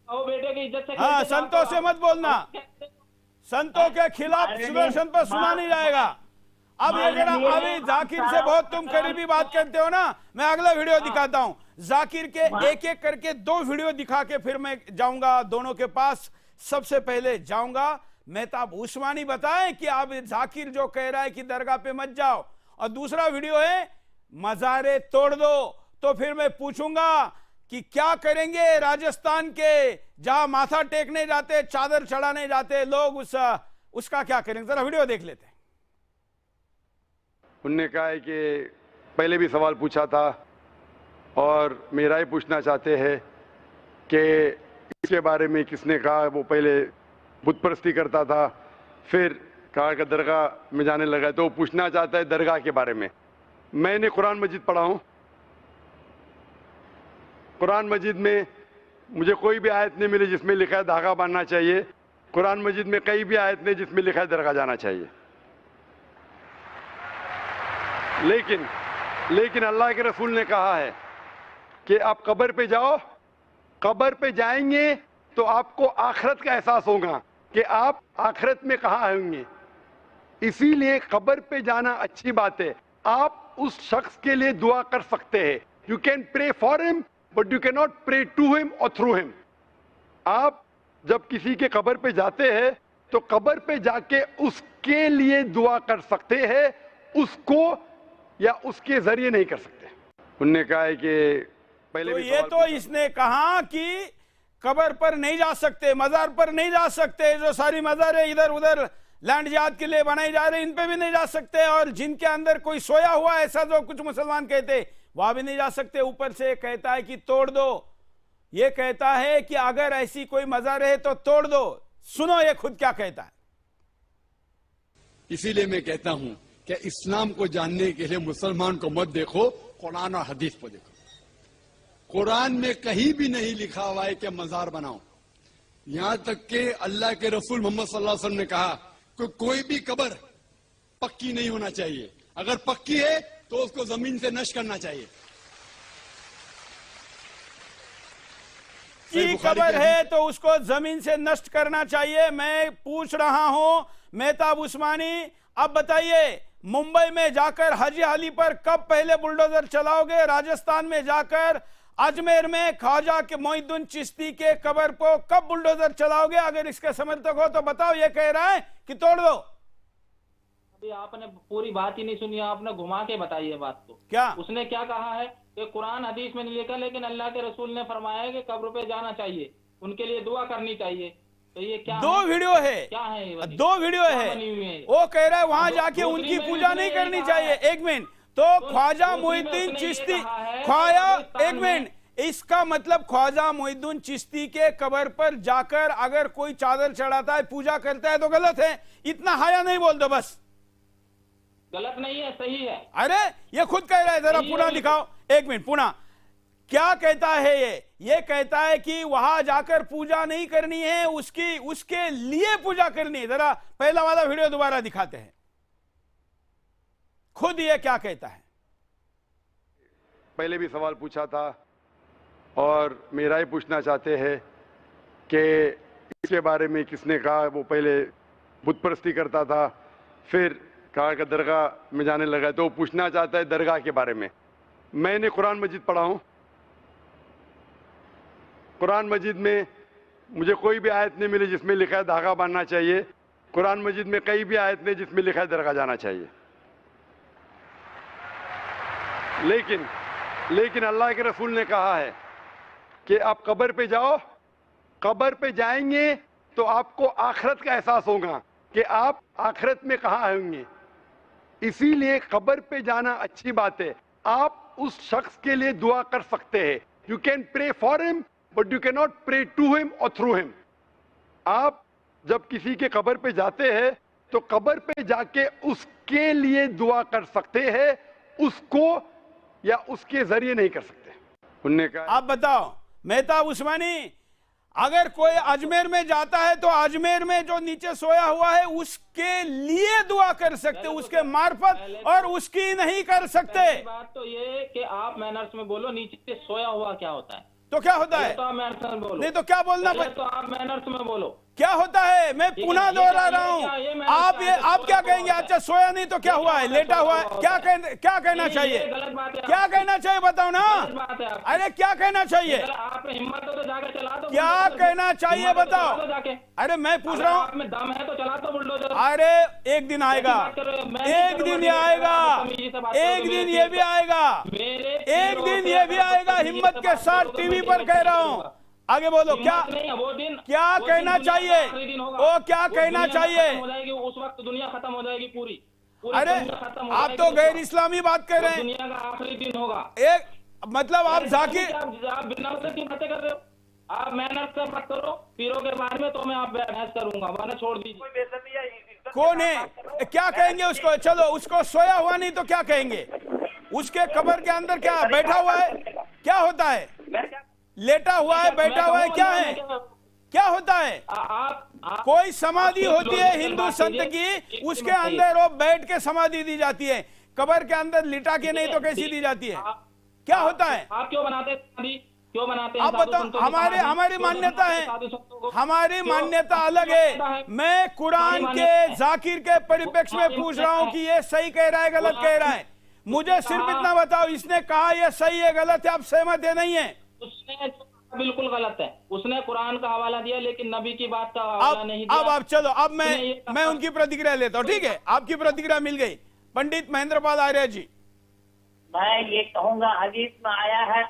बेटे की इज्जत से, हाँ, संतों से मत बोलना। संतों के खिलाफ सुदर्शन पर सुना नहीं जाएगा। अब ये जरा, अभी जाकिर से बहुत तुम करीबी बात करते हो ना, मैं अगला वीडियो दिखाता हूं। जाकिर के एक एक करके 2 वीडियो दिखा के फिर मैं जाऊंगा दोनों के पास। सबसे पहले जाऊंगा मेहताब उस्मानी, बताएं कि अब जाकिर जो कह रहा है कि दरगाह पे मत जाओ, और दूसरा वीडियो है मजारे तोड़ दो। तो फिर मैं पूछूंगा कि क्या करेंगे राजस्थान के जहां माथा टेकने जाते, चादर चढ़ाने जाते लोग, उसका क्या करेंगे? जरा वीडियो देख लेते हैं। उनने कहा है कि पहले भी सवाल पूछा था और मेरा ही पूछना चाहते हैं कि इसके बारे में किसने कहा। वो पहले बुत परस्ती करता था, फिर कहा कि दरगाह में जाने लगा, तो वो पूछना चाहता है दरगाह के बारे में। मैंने कुरान मजीद पढ़ा हूँ। कुरान मजीद में मुझे कोई भी आयत नहीं मिली जिसमें लिखा है धागा बांधना चाहिए। कुरान मजीद में कई भी आयत नहीं जिसमें लिखा है दरगाह जाना चाहिए। लेकिन अल्लाह के रसूल ने कहा है कि आप कब्र पे जाओ, कब्र पे जाएंगे तो आपको आखिरत का एहसास होगा कि आप आखिरत में कहाँ होंगे। इसीलिए कब्र पे जाना अच्छी बात है। आप उस शख्स के लिए दुआ कर सकते हैं। You can pray for him but you can not pray to him or through him. आप जब किसी के कब्र पे जाते हैं तो कब्र पे जाके उसके लिए दुआ कर सकते हैं, उसको या उसके जरिए नहीं कर सकते। उन्होंने कहा है कि पहले तो भी ये तो इसने कहा कि कब्र पर नहीं जा सकते, मजार पर नहीं जा सकते। जो सारी मजार है इधर उधर लैंड जिहाद के लिए बनाई जा रही, इन पे भी नहीं जा सकते। और जिनके अंदर कोई सोया हुआ, ऐसा जो कुछ मुसलमान कहते, वहां भी नहीं जा सकते। ऊपर से कहता है कि तोड़ दो। ये कहता है कि अगर ऐसी कोई मजार है तो तोड़ दो। सुनो ये खुद क्या कहता है। इसीलिए मैं कहता हूं कि इस्लाम को जानने के लिए मुसलमान को मत देखो, कुरान और हदीस को देखो। कुरान में कहीं भी नहीं लिखा हुआ है कि मजार बनाओ। यहां तक कि अल्लाह के रसूल मोहम्मद सल्लल्लाहु अलैहि वसल्लम ने कहा कि कोई भी कब्र पक्की नहीं होना चाहिए। अगर पक्की है तो उसको जमीन से नष्ट करना चाहिए। की कब्र है तो उसको जमीन से नष्ट करना चाहिए। मैं पूछ रहा हूं मेहताब उस्मानी, अब बताइए, मुंबई में जाकर हाजी अली पर कब पहले बुलडोजर चलाओगे? राजस्थान में जाकर अजमेर में ख्वाजा के मोइनुद्दीन चिश्ती के कब्र को कब बुलडोजर चलाओगे? अगर इसके समर्थक हो तो बताओ। ये कह रहा है कि तोड़ दो। अभी आपने पूरी बात ही नहीं सुनी, आपने घुमा के बताई है बात को। क्या उसने क्या कहा है कि कुरान हदीस में नहीं लिखा, लेकिन अल्लाह के रसूल ने फरमाया है कि कब्र पे जाना चाहिए, उनके लिए दुआ करनी चाहिए। तो ये क्या 2 वीडियो है, क्या है ये 2 वीडियो है। वो कह रहा है वहां जाके उनकी पूजा नहीं करनी चाहिए। एक मिनट, तो ख्वाजा मोइनुद्दीन चिश्ती, ख्वाजा, एक मिनट, इसका मतलब ख्वाजा मोइनुद्दीन चिश्ती के कब्र पर जाकर अगर कोई चादर चढ़ाता है, पूजा करता है तो गलत है। इतना हाया नहीं बोल दो बस। गलत नहीं है, सही है। अरे ये खुद कह रहा है, जरा पुनः दिखाओ, एक मिनट पुनः क्या कहता है। ये कहता है कि वहां जाकर पूजा नहीं करनी है, उसके लिए पूजा करनी है। जरा पहला वाला वीडियो दोबारा दिखाते हैं, खुद ये क्या कहता है। पहले भी सवाल पूछा था और मेरा ही पूछना चाहते हैं कि इसके बारे में किसने कहा। वो पहले बुत परस्ती करता था, फिर कहा कि दरगाह में जाने लगा, तो वो पूछना चाहता है दरगाह के बारे में। मैंने कुरान मजीद पढ़ा हूं, कुरान मजीद में मुझे कोई भी आयत नहीं मिली जिसमें लिखा है धागा बांधना चाहिए। कुरान मजीद में कई भी आयत नहीं जिसमें लिखा है दरगाह जाना चाहिए। लेकिन अल्लाह के रसूल ने कहा है कि आप कब्र पे जाओ, कब्र पे जाएंगे तो आपको आखिरत का एहसास होगा कि आप आखिरत में कहाँ होंगे। इसीलिए कब्र पे जाना अच्छी बात है। आप उस शख्स के लिए दुआ कर सकते हैं। You can pray for him but you can not pray to him or through him. आप जब किसी के कब्र पे जाते हैं तो कब्र पे जाके उसके लिए दुआ कर सकते हैं, उसको या उसके जरिए नहीं कर सकते। उन्होंने कहा, आप बताओ मेहताब उस्मानी, अगर कोई अजमेर में जाता है तो अजमेर में जो नीचे सोया हुआ है उसके लिए दुआ कर सकते, उसके मार्फत, और उसकी नहीं कर सकते। बात तो ये कि आप मैनर्स में बोलो, नीचे सोया हुआ क्या होता है, तो क्या होता है? तो आप मैनर्स में बोलो। नहीं तो क्या बोलना पड़े? तो आप मैनर्स में बोलो क्या होता है। मैं पुनः दोहरा रहा हूँ, आप क्या कहेंगे? अच्छा सोया नहीं तो क्या हुआ है, लेटा हुआ है, क्या कहना चाहिए? क्या कहना चाहिए बताओ ना। अरे क्या कहना चाहिए, आप हिम्मत हो तो जाकर चला दो। क्या कहना चाहिए बताओ। अरे मैं पूछ रहा हूँ, में दम है तो चला दो बुलडोजर। अरे एक दिन आएगा, एक दिन ये आएगा, एक दिन ये भी आएगा, एक दिन ये भी आएगा। हिम्मत के साथ टीवी पर कह रहा हूँ। आगे बोलो, क्या कहना चाहिए? वो क्या कहना चाहिए? उस वक्त दुनिया खत्म हो जाएगी पूरी। अरे आप तो गैर इस्लामी बात कर रहे हैं। दुनिया का आखिरी दिन होगा। एक मतलब आप जाकिर, आप बिना की बातें कर रहे हो। आप मेहनत से बात करो पीरों के बारे में, तो मैं आप बहस करूंगा, वरना छोड़ दीजिए। कौन है, क्या कहेंगे उसको? चलो उसको सोया हुआ नहीं तो क्या कहेंगे? उसके कब्र के अंदर क्या बैठा हुआ है? क्या होता है? लेटा हुआ है, बैठा हुआ है, क्या है? क्या होता है? कोई समाधि होती है हिंदू संत की, उसके अंदर वो बैठ के समाधि दी जाती है। कब्र के अंदर लिटा के नहीं तो कैसी दी जाती है? क्या होता है? आप क्यों बनाते हैं? क्यों बनाते हैं? आप बताओ। हमारी मान्यता है, हमारी मान्यता अलग है। मैं कुरान के जाकिर के परिप्रेक्ष्य में पूछ रहा हूँ कि ये सही कह रहा है, गलत कह रहा है। मुझे सिर्फ इतना बताओ, इसने कहा ये सही है, गलत है, आप सहमत है नहीं है? उसने बिल्कुल गलत है। उसने कुरान का हवाला दिया लेकिन नबी की बात का हवाला नहीं दिया। अब आप चलो, अब मैं उनकी प्रतिक्रिया लेता हूँ। ठीक है, आपकी प्रतिक्रिया मिल गई। पंडित महेंद्र पाल आर्य जी। मैं ये कहूंगा, हदीस में आया है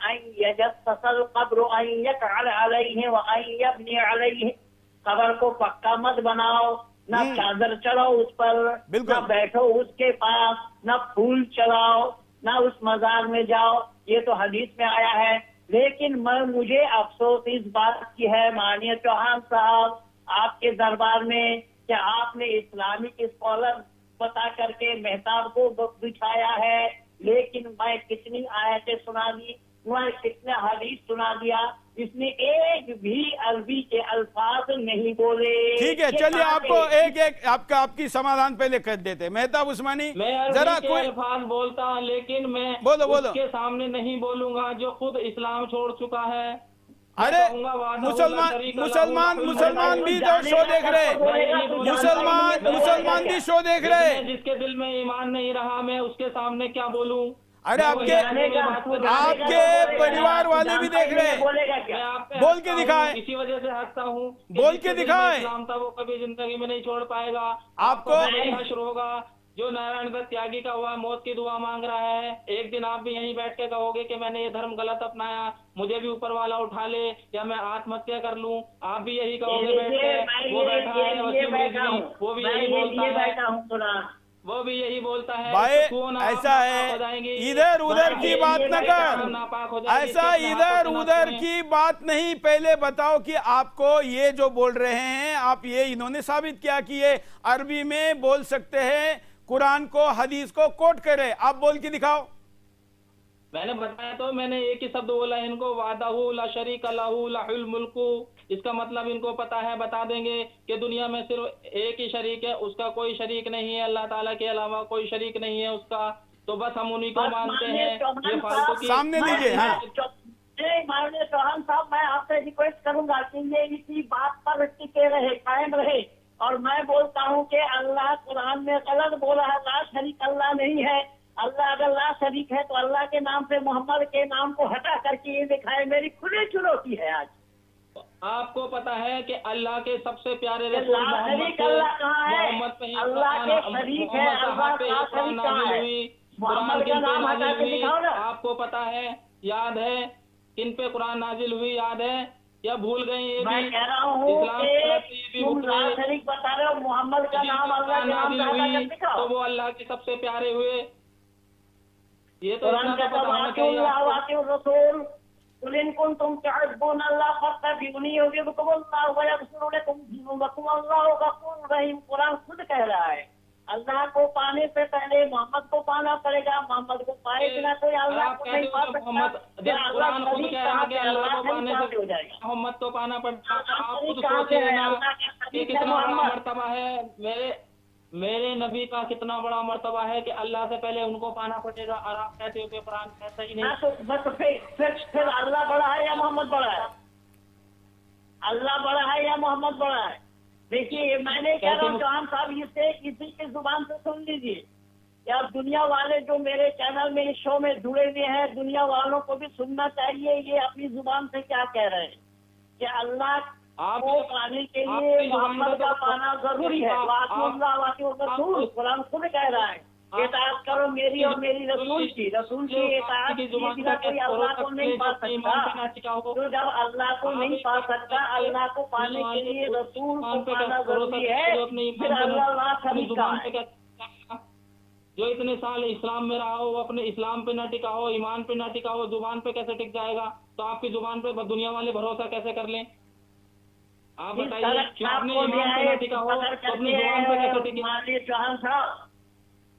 कब्र को पक्का मत बनाओ, ना चादर चढ़ाओ उस पर, ना बैठो उसके पास, ना फूल चढ़ाओ, ना उस मजार में जाओ। ये तो हदीस में आया है। लेकिन मुझे अफसोस इस बात की है माननीय चौहान साहब आपके दरबार में कि आपने इस्लामिक स्कॉलर बता करके मेहताब को बिठाया है, लेकिन मैं कितनी आयतें सुना दी, मैं कितने हदीस सुना दिया, इसने एक भी अरबी के अल्फाज नहीं बोले। ठीक है, चलिए आपको एक आपकी समाधान पहले कर देते। मेहताब उस्मानी, जरा कोई अल्फाज बोलता हूं, लेकिन मैं बोलो उसके सामने नहीं बोलूंगा जो खुद इस्लाम छोड़ चुका है। अरे मुसलमान भी तो शो देख रहे, मुसलमान भी शो देख रहे। जिसके दिल में ईमान नहीं रहा, मैं उसके सामने क्या बोलूं? अरे आपके परिवार वाले भी देख रहे हैं। बोल के दिखाए, इसी वजह से हंसता हूँ। बोल के दिखाए। इस्लाम था वो कभी जिंदगी में नहीं छोड़ पाएगा। आपको हश्र होगा। जो नारायण दत्त त्यागी का हुआ मोत की दुआ मांग रहा है, एक दिन आप भी यहीं बैठ के कहोगे कि मैंने ये धर्म गलत अपनाया, मुझे भी ऊपर वाला उठा ले या मैं आत्महत्या कर लूं। आप भी यही कहोगे बैठ के। वो बैठा है, वो भी यही बोलता है। वो भी यही बोलता है भाई तो ऐसा है, इधर उधर की बात न कर, ऐसा इधर उधर की बात नहीं। पहले बताओ कि आपको ये जो बोल रहे हैं आप, ये इन्होंने साबित किया कि ये अरबी में बोल सकते हैं, कुरान को हदीस को कोट करे। आप बोल के दिखाओ। मैंने बताया तो, मैंने एक ही शब्द बोला इनको, वादाहू ला शरीक लहू लहुल मुल्कु। इसका मतलब इनको पता है, बता देंगे कि दुनिया में सिर्फ एक ही शरीक है, उसका कोई शरीक नहीं है, अल्लाह ताला के अलावा कोई शरीक नहीं है उसका। तो बस हम उन्हीं को मानते हैं। ये फालतू की सामने लीजिए। हाँ माननीय चौहान साहब, मैं आपसे रिक्वेस्ट करूंगा कि ये इसी बात पर टिके रहे, कायम रहे। और मैं बोलता हूँ कि अल्लाह कुरान में गलत बोला है, ला शरीक अल्लाह नहीं है। अल्लाह अगर ला शरीक है तो अल्लाह के नाम से मोहम्मद के नाम को हटा करके ये दिखाए। मेरी खुली चुनौती है आज। आपको पता है कि अल्लाह के सबसे प्यारे रसूल शरीक अल्लाह कहाँ है? अल्लाह के शरीक है, अल्लाह का शरीक कहाँ है? मोहम्मद का नाम हटा के दिखाओ ना। आपको पता है, याद है किन पे कुरान नाजिल हुई, याद है या भूल गए? ये मैं कह रहा हूँ कि तुम ला शरीक बता रहे हो, मोहम्मद का नाम अल्लाह के नाम से हटा कर दिखाओ। तो वो अल्लाह के सबसे प्यारे हुए। ये तो कुरान का रसूल कुलिन तुम तहब्बून अल्लाह फत्तबिऊनी युहब्बुकुमुल्लाह व यगफिर लकुम ज़ुनूबकुम वल्लाहु गफूरुर रहीम। कुरान खुद कह रहा है अल्लाह को पाने से पहले मोहम्मद को पाना पड़ेगा। मोहम्मद को पाए बिना कोई अल्लाह को नहीं पा सकता। कुरान खुद कह रहा है कि अल्लाह को पाने से हो जाएगा, मोहम्मद को पाना पड़ता। आप खुद सोचिए ना कि कितना बड़ा मर्तबा है। मेरे नबी का कितना बड़ा मर्तबा है कि अल्लाह से पहले उनको पाना पड़ेगा। और आप कहते हो कि कुरान कहता ही नहीं। तो बस फिर अल्लाह बड़ा है या मोहम्मद बड़ा है? अल्लाह बड़ा है या मोहम्मद बड़ा है? देखिए, मैंने कह रहा हूँ चौहान साहब, इसे किसी की जुबान से सुन लीजिए। या दुनिया वाले जो मेरे चैनल में इस शो में जुड़े हुए हैं, दुनिया वालों को भी सुनना चाहिए ये अपनी जुबान से क्या कह रहे हैं कि अल्लाह को पाने के लिए मोहम्मद का पाना जरूरी है। कुरान खुद कह रहा है इताअत करो मेरी और मेरी रसूल की इताअत की बिना कोई अल्लाह को नहीं पा सकता। तो जब अल्लाह को नहीं पा सकता, अल्लाह को पाने के लिए रसूल को पाना जरूरी है। फिर अल्लाह शरीक का है। जो इतने साल इस्लाम में रहा हो, वो अपने इस्लाम पे न टिका हो, ईमान पे न टिका हो, जुबान पे कैसे टिक जाएगा? तो आपकी जुबान पे दुनिया वाले भरोसा कैसे कर लें? आप बताइए, क्यों अपने ईमान पे न टिका हो तो अपनी जुबान पे कैसे टिके? माननीय चौहान साहब,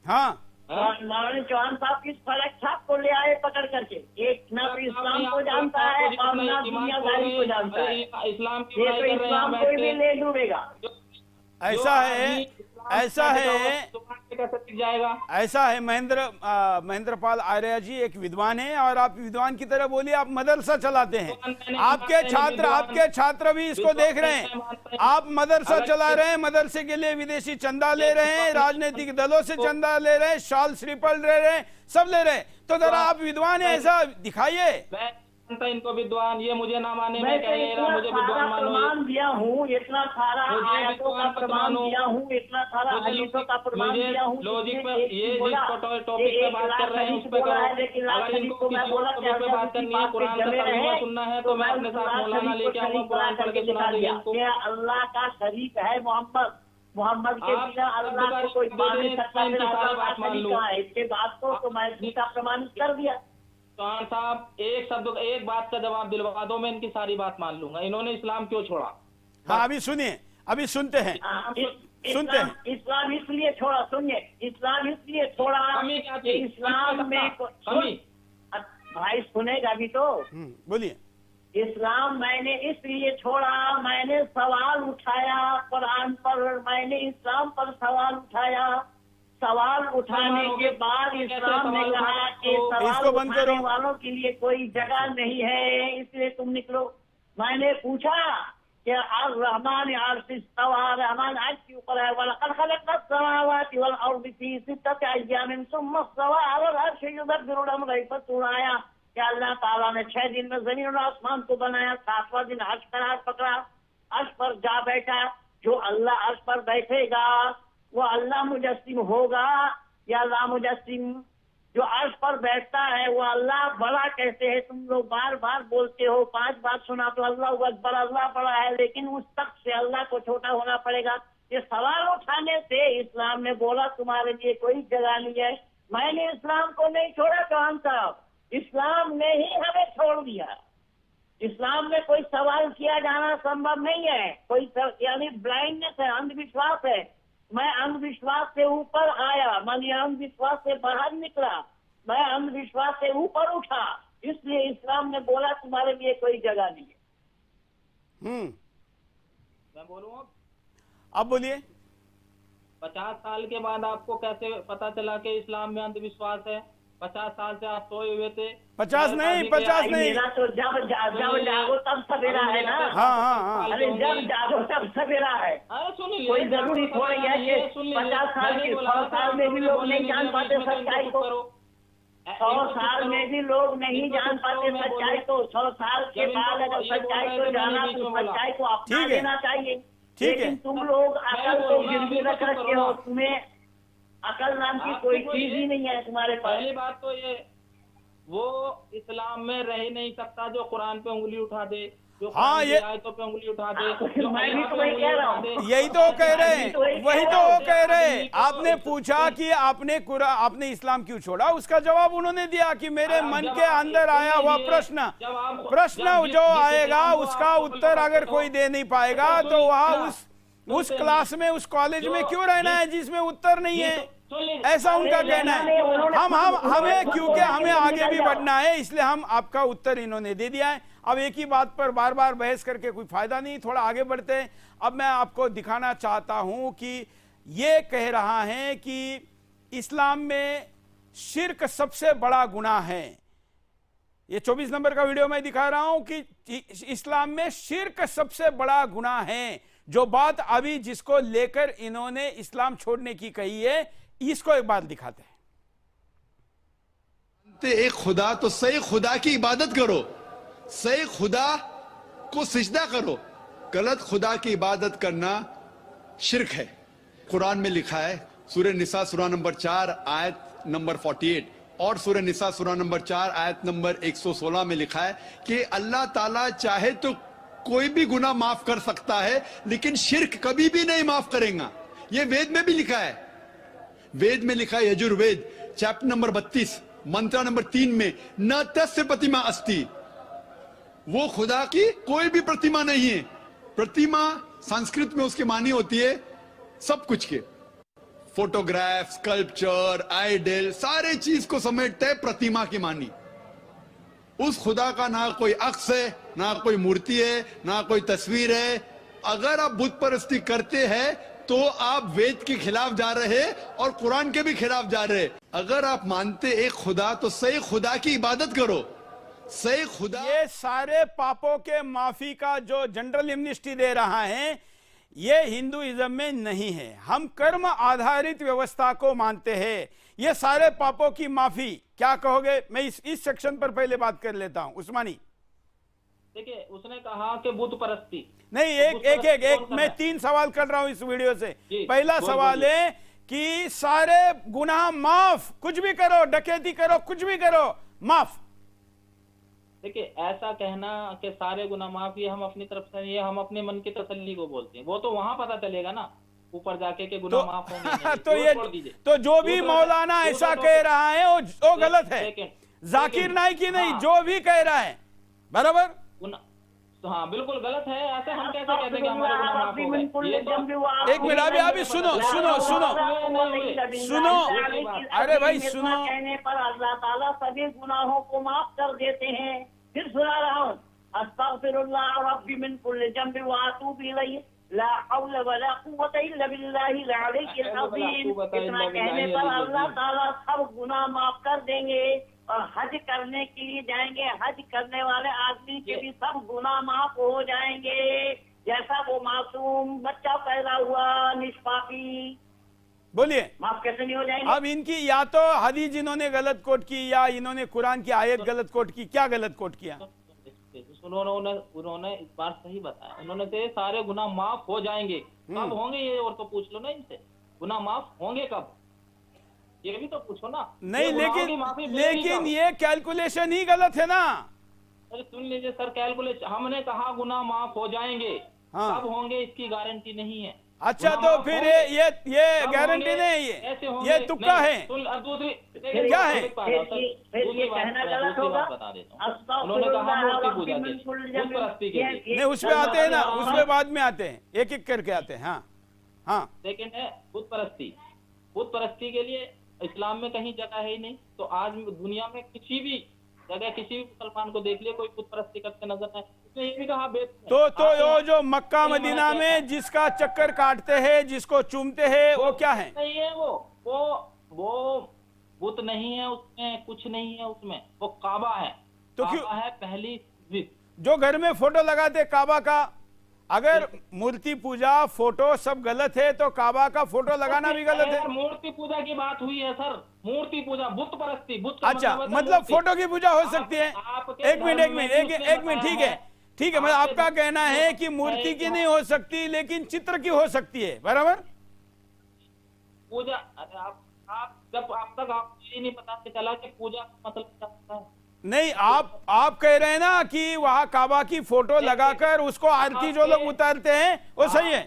हाँ माननीय चौहान साहब किस फलक छाप को ले आए पकड़ करके? एक न तो इस्लाम को जानता है और न दुनियादारी को जानता है। इस्लाम ये तो इस्लाम कोई भी ले डूबेगा। ऐसा है, ऐसा है, कैसे टिक जाएगा? ऐसा है। महेंद्र पाल आर्या जी एक विद्वान है और आप विद्वान की तरह बोलिए। आप मदरसा चलाते हैं, आपके छात्र भी इसको देख रहे हैं। आप मदरसा चला रहे हैं, मदरसे के लिए विदेशी चंदा ले रहे हैं, राजनीतिक दलों से चंदा ले रहे हैं, शाल श्रीफल ले रहे हैं, सब ले रहे हैं। तो जरा आप विद्वान है, ऐसा दिखाइए। इनको विद्वान, ये मुझे ना माने, मैं कह रहा मुझे विद्वान मानो। प्रमाण दिया हूँ, इतना सारा आयतों का प्रमाण दिया हूँ, इतना सारा हदीसों का प्रमाण दिया हूँ। लॉजिक पे ये जिस टॉपिक पे बात कर रहे हैं उस पे करो। अगर इनको किसी और टॉपिक पे बात करनी है, कुरान का तर्जुमा सुनना है, तो मैं अपने साथ मौलाना लेके आऊंगा, कुरान पढ़ के सुना देंगे इनको। अल्लाह का शरीक है मोहम्मद के बिना अल्लाह को कोई पा नहीं सकता। इसके बाद तो मैं झूठा प्रमाणित कर दिया। चौहान साहब, एक बात का जवाब दिलवा दो, मैं इनकी सारी बात मान लूंगा। इन्होंने इस्लाम क्यों छोड़ा? हाँ, अभी सुनिए, अभी सुनते हैं। इस्लाम इसलिए छोड़ा, सुनिए, इस्लाम इसलिए छोड़ा, इस्लाम में भाई सुनेगा अभी तो, बोलिए। इस्लाम मैंने इसलिए छोड़ा, मैंने सवाल उठाया कुरान पर, मैंने इस्लाम पर सवाल उठाया। सवाल उठाने के बाद इस्लाम ने कहा कि सवाल उठाने वालों के लिए कोई जगह नहीं है, इसलिए तुम निकलो। मैंने पूछा कि रहमान रहमान आज के ऊपर है, वलक़द ख़लक़ना समावाति वल अर्ज़ फ़ी सित्तति अय्यामिन सुम्मा इस्तवा अलल अर्श युदब्बिरुल अम्र सुनाया कि अल्लाह ताला ने 6 दिन में जमीन और आसमान को बनाया, 7वां दिन अर्श का हाथ पकड़ा, अर्श पर जा बैठा। जो अल्लाह अर्श पर बैठेगा वो अल्लाह मुजस्सिम होगा या ला मुजस्सिम? जो अर्श पर बैठता है वो अल्लाह बड़ा कैसे है? तुम लोग बार बार बोलते हो, 5 बार सुना तो अल्लाह अकबर, अल्लाह बड़ा है, लेकिन उस तक से अल्लाह को छोटा होना पड़ेगा। ये सवाल उठाने से इस्लाम ने बोला तुम्हारे लिए कोई जगह नहीं है। मैंने इस्लाम को नहीं छोड़ा चौहान साहब, इस्लाम ने ही हमें छोड़ दिया। इस्लाम में कोई सवाल किया जाना संभव नहीं है, कोई यानी ब्लाइंडनेस है, अंधविश्वास है। मैं अंधविश्वास से ऊपर आया, मैं अंधविश्वास से बाहर निकला, मैं अंधविश्वास से ऊपर उठा, इसलिए इस्लाम ने बोला तुम्हारे लिए कोई जगह नहीं है। मैं बोलूँ अब बोलिए। 50 साल के बाद आपको कैसे पता चला कि इस्लाम में अंधविश्वास है? 50 साल से आप सोए हुए थे। 50 नहीं, 50 नहीं, मेरा तो जब जागो तब सवेरा है ना। हाँ। अरे जब जागो तब सवेरा है। अरे सुनिए, कोई जरूरी थोड़ी है कि 50 साल की 100 साल में भी लोग नहीं जान पाते सच्चाई को। 100 साल में भी लोग नहीं जान पाते सच्चाई को। 100 साल के बाद अगर सच्चाई को जाना तो सच्चाई को अपना देना चाहिए। ठीक है, लेकिन तुम लोग अकल को गिरवी रख रखे हो, तुम्हें अकल नाम की कोई चीज ही नहीं है तुम्हारे पास। पहली बात तो ये, वो इस्लाम में रह ही नहीं सकता जो कुरान पे उंगली उठा दे, जो ये आयतों पे उंगली उठा दे, मैं भी तो वही कह रहा हूँ। यही तो कह रहे हैं, वही तो वो कह रहे हैं। आपने पूछा कि आपने इस्लाम क्यों छोड़ा, उसका जवाब उन्होंने दिया कि मेरे मन के अंदर आया हुआ प्रश्न जो आएगा उसका उत्तर अगर कोई दे नहीं पाएगा तो वहाँ उस क्लास में, उस कॉलेज में क्यों रहना है जिसमें उत्तर नहीं है, ऐसा उनका कहना है। हमें क्योंकि हमें आगे भी बढ़ना है, इसलिए हम आपका उत्तर इन्होंने दे दिया है। अब एक ही बात पर बार बार बहस करके कोई फायदा नहीं, थोड़ा आगे बढ़ते हैं। अब मैं आपको दिखाना चाहता हूं कि ये कह रहा है कि इस्लाम में शिर्क सबसे बड़ा गुनाह है। ये 24 नंबर का वीडियो मैं दिखा रहा हूं कि इस्लाम में शिर्क सबसे बड़ा गुनाह है। जो बात अभी जिसको लेकर इन्होंने इस्लाम छोड़ने की कही है, इसको एक बात दिखाते हैं। एक खुदा तो सही खुदा की इबादत करो, सही खुदा को सिजदा करो। गलत खुदा की इबादत करना शिर्क है। कुरान में लिखा है, सूरह निसा सूरा नंबर 4 आयत नंबर 48 और सूरह निसा सूरा नंबर 4 आयत नंबर 116 में लिखा है कि अल्लाह ताला चाहे तो कोई भी गुनाह माफ कर सकता है, लेकिन शिर्क कभी भी नहीं माफ करेगा। यह वेद में भी लिखा है। वेद में लिखा है, यजुर्वेद चैप्टर नंबर 32 मंत्र नंबर 3 में, न तस्य प्रतिमा अस्ति, वो खुदा की कोई भी प्रतिमा नहीं है। प्रतिमा संस्कृत में उसकी मानी होती है सब कुछ के, फोटोग्राफ, स्कल्पचर, आइडल, सारे चीज को समेटते है प्रतिमा की मानी। उस खुदा का ना कोई अक्स है, ना कोई मूर्ति है, ना कोई तस्वीर है। अगर आप बुत परस्ती करते हैं तो आप वेद के खिलाफ जा रहे हैं और कुरान के भी खिलाफ जा रहे हैं। अगर आप मानते एक खुदा तो सही खुदा की इबादत करो, सही खुदा। ये सारे पापों के माफी का जो जनरल एमनेस्टी दे रहा है, ये हिंदुइज्म में नहीं है। हम कर्म आधारित व्यवस्था को मानते हैं। ये सारे पापों की माफी, क्या कहोगे? मैं इस सेक्शन पर पहले बात कर लेता हूं। उस्मानी, देखिए, उसने कहा कि बुत परस्ती नहीं, एक मैं 3 सवाल कर रहा हूं इस वीडियो से। पहला सवाल है कि सारे गुनाह माफ, कुछ भी करो, डकैती करो, कुछ भी करो, माफ। देखिए, ऐसा कहना कि सारे गुनाह माफ, ये हम अपनी तरफ से, ये हम अपने मन की तसल्ली को बोलते हैं। वो तो वहां पता चलेगा ना ऊपर जाके के गुनाह माफ होंगे। तो जो भी मौलाना ऐसा कह रहा है वो गलत है। जाकिर नाइक ही नहीं, जो भी कह रहा है बराबर, तो हाँ बिल्कुल गलत है। ऐसे हम कैसे कहते हैं कि हमारे गुनाह माफ हो गए? एक मिनट, अभी सुनो, अरे भाई सुनो। कहने पर अल्लाह ताला सभी गुनाहों को माफ कर देते हैं। फिर सुना रहा हूँ, अस्तगफिरुल्लाह रब्बी मिन कुल्लि ज़ंबि व अतूबु इलैहि ला हौला वला कुव्वता इल्ला बिल्लाहिल अलीय्यिल अज़ीम। इतना कहने पर अल्लाह ताला सब गुनाह माफ कर देंगे और हज करने के लिए जाएंगे। हज करने वाले आदमी के भी सब गुनाह माफ हो जाएंगे, जैसा वो मासूम बच्चा पैदा हुआ निष्पापी। बोलिए, माफ कैसे नहीं हो जाएंगे? अब इनकी या तो हदीस इन्होंने गलत कोट की या इन्होंने कुरान की आयत गलत कोट की। क्या गलत कोट किया? उन्होंने इस बार सही बताया। उन्होंने कहा सारे गुनाह माफ हो जाएंगे। कब होंगे ये? और तो पूछ लो ना इनसे, गुनाह माफ होंगे कब, ये भी तो पूछो ना। नहीं, लेकिन ये कैलकुलेशन ही गलत है ना। अरे सुन लीजिए सर, कैलकुलेशन हमने कहा गुनाह माफ हो जाएंगे, कब होंगे इसकी गारंटी नहीं है। अच्छा, तो फिर ये गारंटी नहीं है, ये तुक्का है, क्या है? फिर ये कहना गलत होगा। उन्होंने कहा मूर्ति पूजा बुत परस्ती के लिए। नहीं, उसमें आते हैं ना, उसमें बाद में आते हैं, एक एक करके आते हैं। हाँ हाँ, सेकेंड है बुत परस्ती के लिए इस्लाम में कहीं जगह है ही नहीं। तो आज दुनिया में किसी भी जगह किसी भी मुसलमान को देख लिए कोई बुत परस्ती करते नजर नहीं। उसने ये भी कहा तो वो जो मक्का मदीना में जिसका चक्कर काटते हैं, जिसको चूमते हैं, वो क्या है? नहीं है, वो बुत नहीं है उसमें, कुछ नहीं है उसमें, वो काबा है। तो काबा है पहली जो घर में फोटो लगाते काबा का, अगर मूर्ति पूजा फोटो सब गलत है तो काबा का फोटो लगाना भी गलत है। मूर्ति पूजा की बात हुई है सर, मूर्ति पूजा बुत परस्ती, बुत अच्छा, मतलब फोटो की पूजा हो सकती है। एक मिनट, ठीक है, मतलब आपका कहना है कि मूर्ति की नहीं हो सकती लेकिन चित्र की हो सकती है, बराबर? पूजा, अरे आप जब आप तक आपको ये नहीं पता चला कि पूजा का मतलब क्या होता है? नहीं, आप कह रहे हैं ना कि वहां काबा की फोटो लगाकर उसको आरती जो लोग उतारते हैं वो सही है।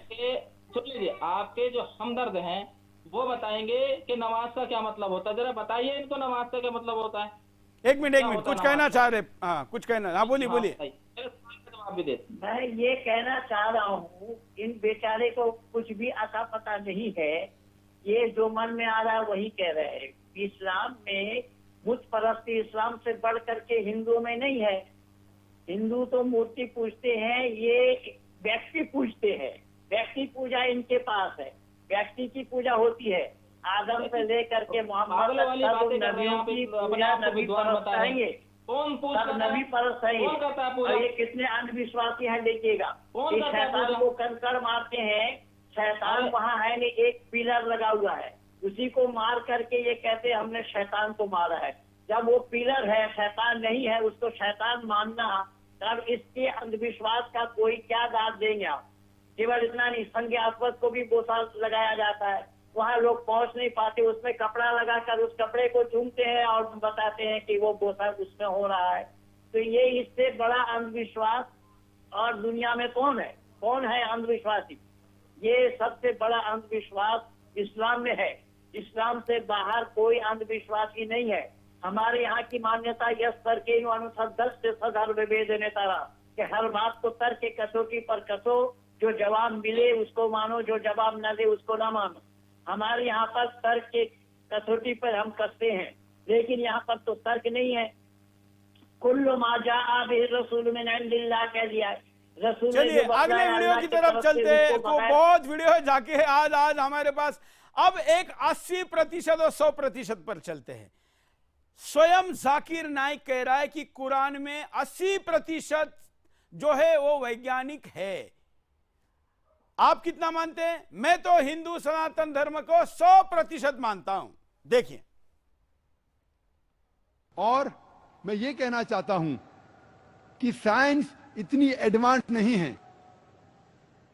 सुन लीजिए, आपके जो हमदर्द हैं वो बताएंगे कि नमाज का क्या मतलब होता है। जरा बताइए इनको नमाज का क्या मतलब होता है। एक मिनट, कुछ कहना चाह रहे? हाँ, कुछ कहना, हाँ बोलिए। जवाब भी दे। मैं ये कहना चाह रहा हूँ, इन बेचारे को कुछ भी अता पता नहीं है, ये जो मन में आ रहा है वही कह रहे हैं। इस्लाम में बुत परस्ती इस्लाम से बढ़ करके हिंदुओं में नहीं है। हिंदू तो मूर्ति पूजते हैं, ये व्यक्ति पूजते हैं। व्यक्ति पूजा इनके पास है, व्यक्ति की पूजा होती है। आदम से लेकर के मोहम्मद तक सब नबियों की पूजा नबी परस्त है। ये सब नबी परस्त है। और ये कितने अंधविश्वासी हैं देखिएगा। इस शैतान को कंकड़ मारते हैं, शैतान वहाँ है नहीं, एक पिलर लगा हुआ है, उसी को मार करके ये कहते हैं हमने शैतान को मारा है। जब वो पिलर है, शैतान नहीं है, उसको शैतान मानना, तब इसके अंधविश्वास का कोई क्या दाद देंगे आप? केवल इतना नहीं, संज्ञास्पद को भी बोसा लगाया जाता है, वहाँ लोग पहुंच नहीं पाते, उसमें कपड़ा लगाकर उस कपड़े को चूमते हैं और बताते हैं कि वो बोसा उसमें हो रहा है। तो ये इससे बड़ा अंधविश्वास और दुनिया में कौन है अंधविश्वासी? ये सबसे बड़ा अंधविश्वास इस्लाम में है। इस्लाम से बाहर कोई अंधविश्वासी नहीं है। हमारे यहाँ की मान्यता यस तर्क अनुसार 10 से सदर वेद नेतारा कि हर बात को तर्क के कसौटी पर कसो, जो जवाब मिले उसको मानो, जो जवाब न दे उसको ना मानो। हमारे यहाँ पर तर्क के कसौटी पर हम कसते हैं, लेकिन यहाँ पर तो तर्क नहीं है। कुल्लु मा जाअ बिहि रसूल मिन इंदिल्लाह कह दिया है। चलिए अगले वीडियो की तरफ चलते हैं। तो बहुत वीडियो जाके आज हमारे पास अब एक 80% और 100% पर चलते हैं। स्वयं जाकिर नाइक कह रहा है कि कुरान में 80% जो है वो वैज्ञानिक है। आप कितना मानते हैं? मैं तो हिंदू सनातन धर्म को 100% मानता हूं। देखिए, और मैं ये कहना चाहता हूं कि साइंस इतनी एडवांस नहीं है,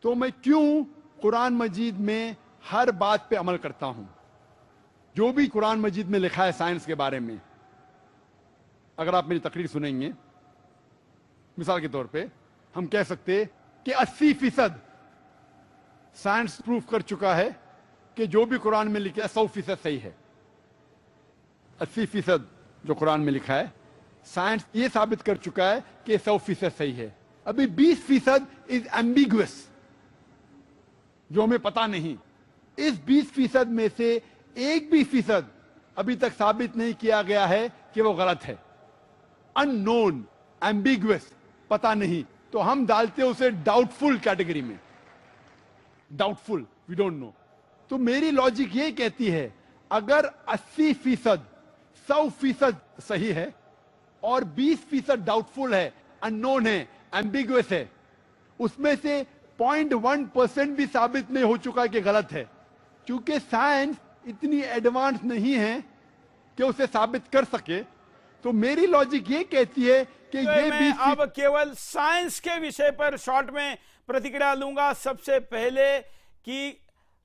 तो मैं क्यों कुरान मजीद में हर बात पे अमल करता हूं। जो भी कुरान मजीद में लिखा है साइंस के बारे में, अगर आप मेरी तकरीर सुनेंगे, मिसाल के तौर पे हम कह सकते कि 80% साइंस प्रूफ कर चुका है कि जो भी कुरान में लिखा है 100% सही है। 80% जो कुरान में लिखा है साइंस ये साबित कर चुका है कि 100% सही है। अभी 20% इज एम्बिगुअस, जो हमें पता नहीं। इस 20% में से 1% अभी तक साबित नहीं किया गया है कि वो गलत है। अननोन, एम्बिगुअस, पता नहीं, तो हम डालते उसे डाउटफुल कैटेगरी में। Doubtful, we don't know. तो मेरी लॉजिक ये कहती है, अगर 80% 100% सही है और 20% डाउटफुल है, अननोन है, एम्बिगुअस है, उसमें से 0.1% भी साबित नहीं हो चुका कि गलत है, क्योंकि साइंस इतनी एडवांस नहीं है कि उसे साबित कर सके। तो मेरी लॉजिक ये कहती है कि तो ये मैं भी अब केवल साइंस के विषय पर शॉर्ट में प्रतिक्रिया लूंगा। सबसे पहले कि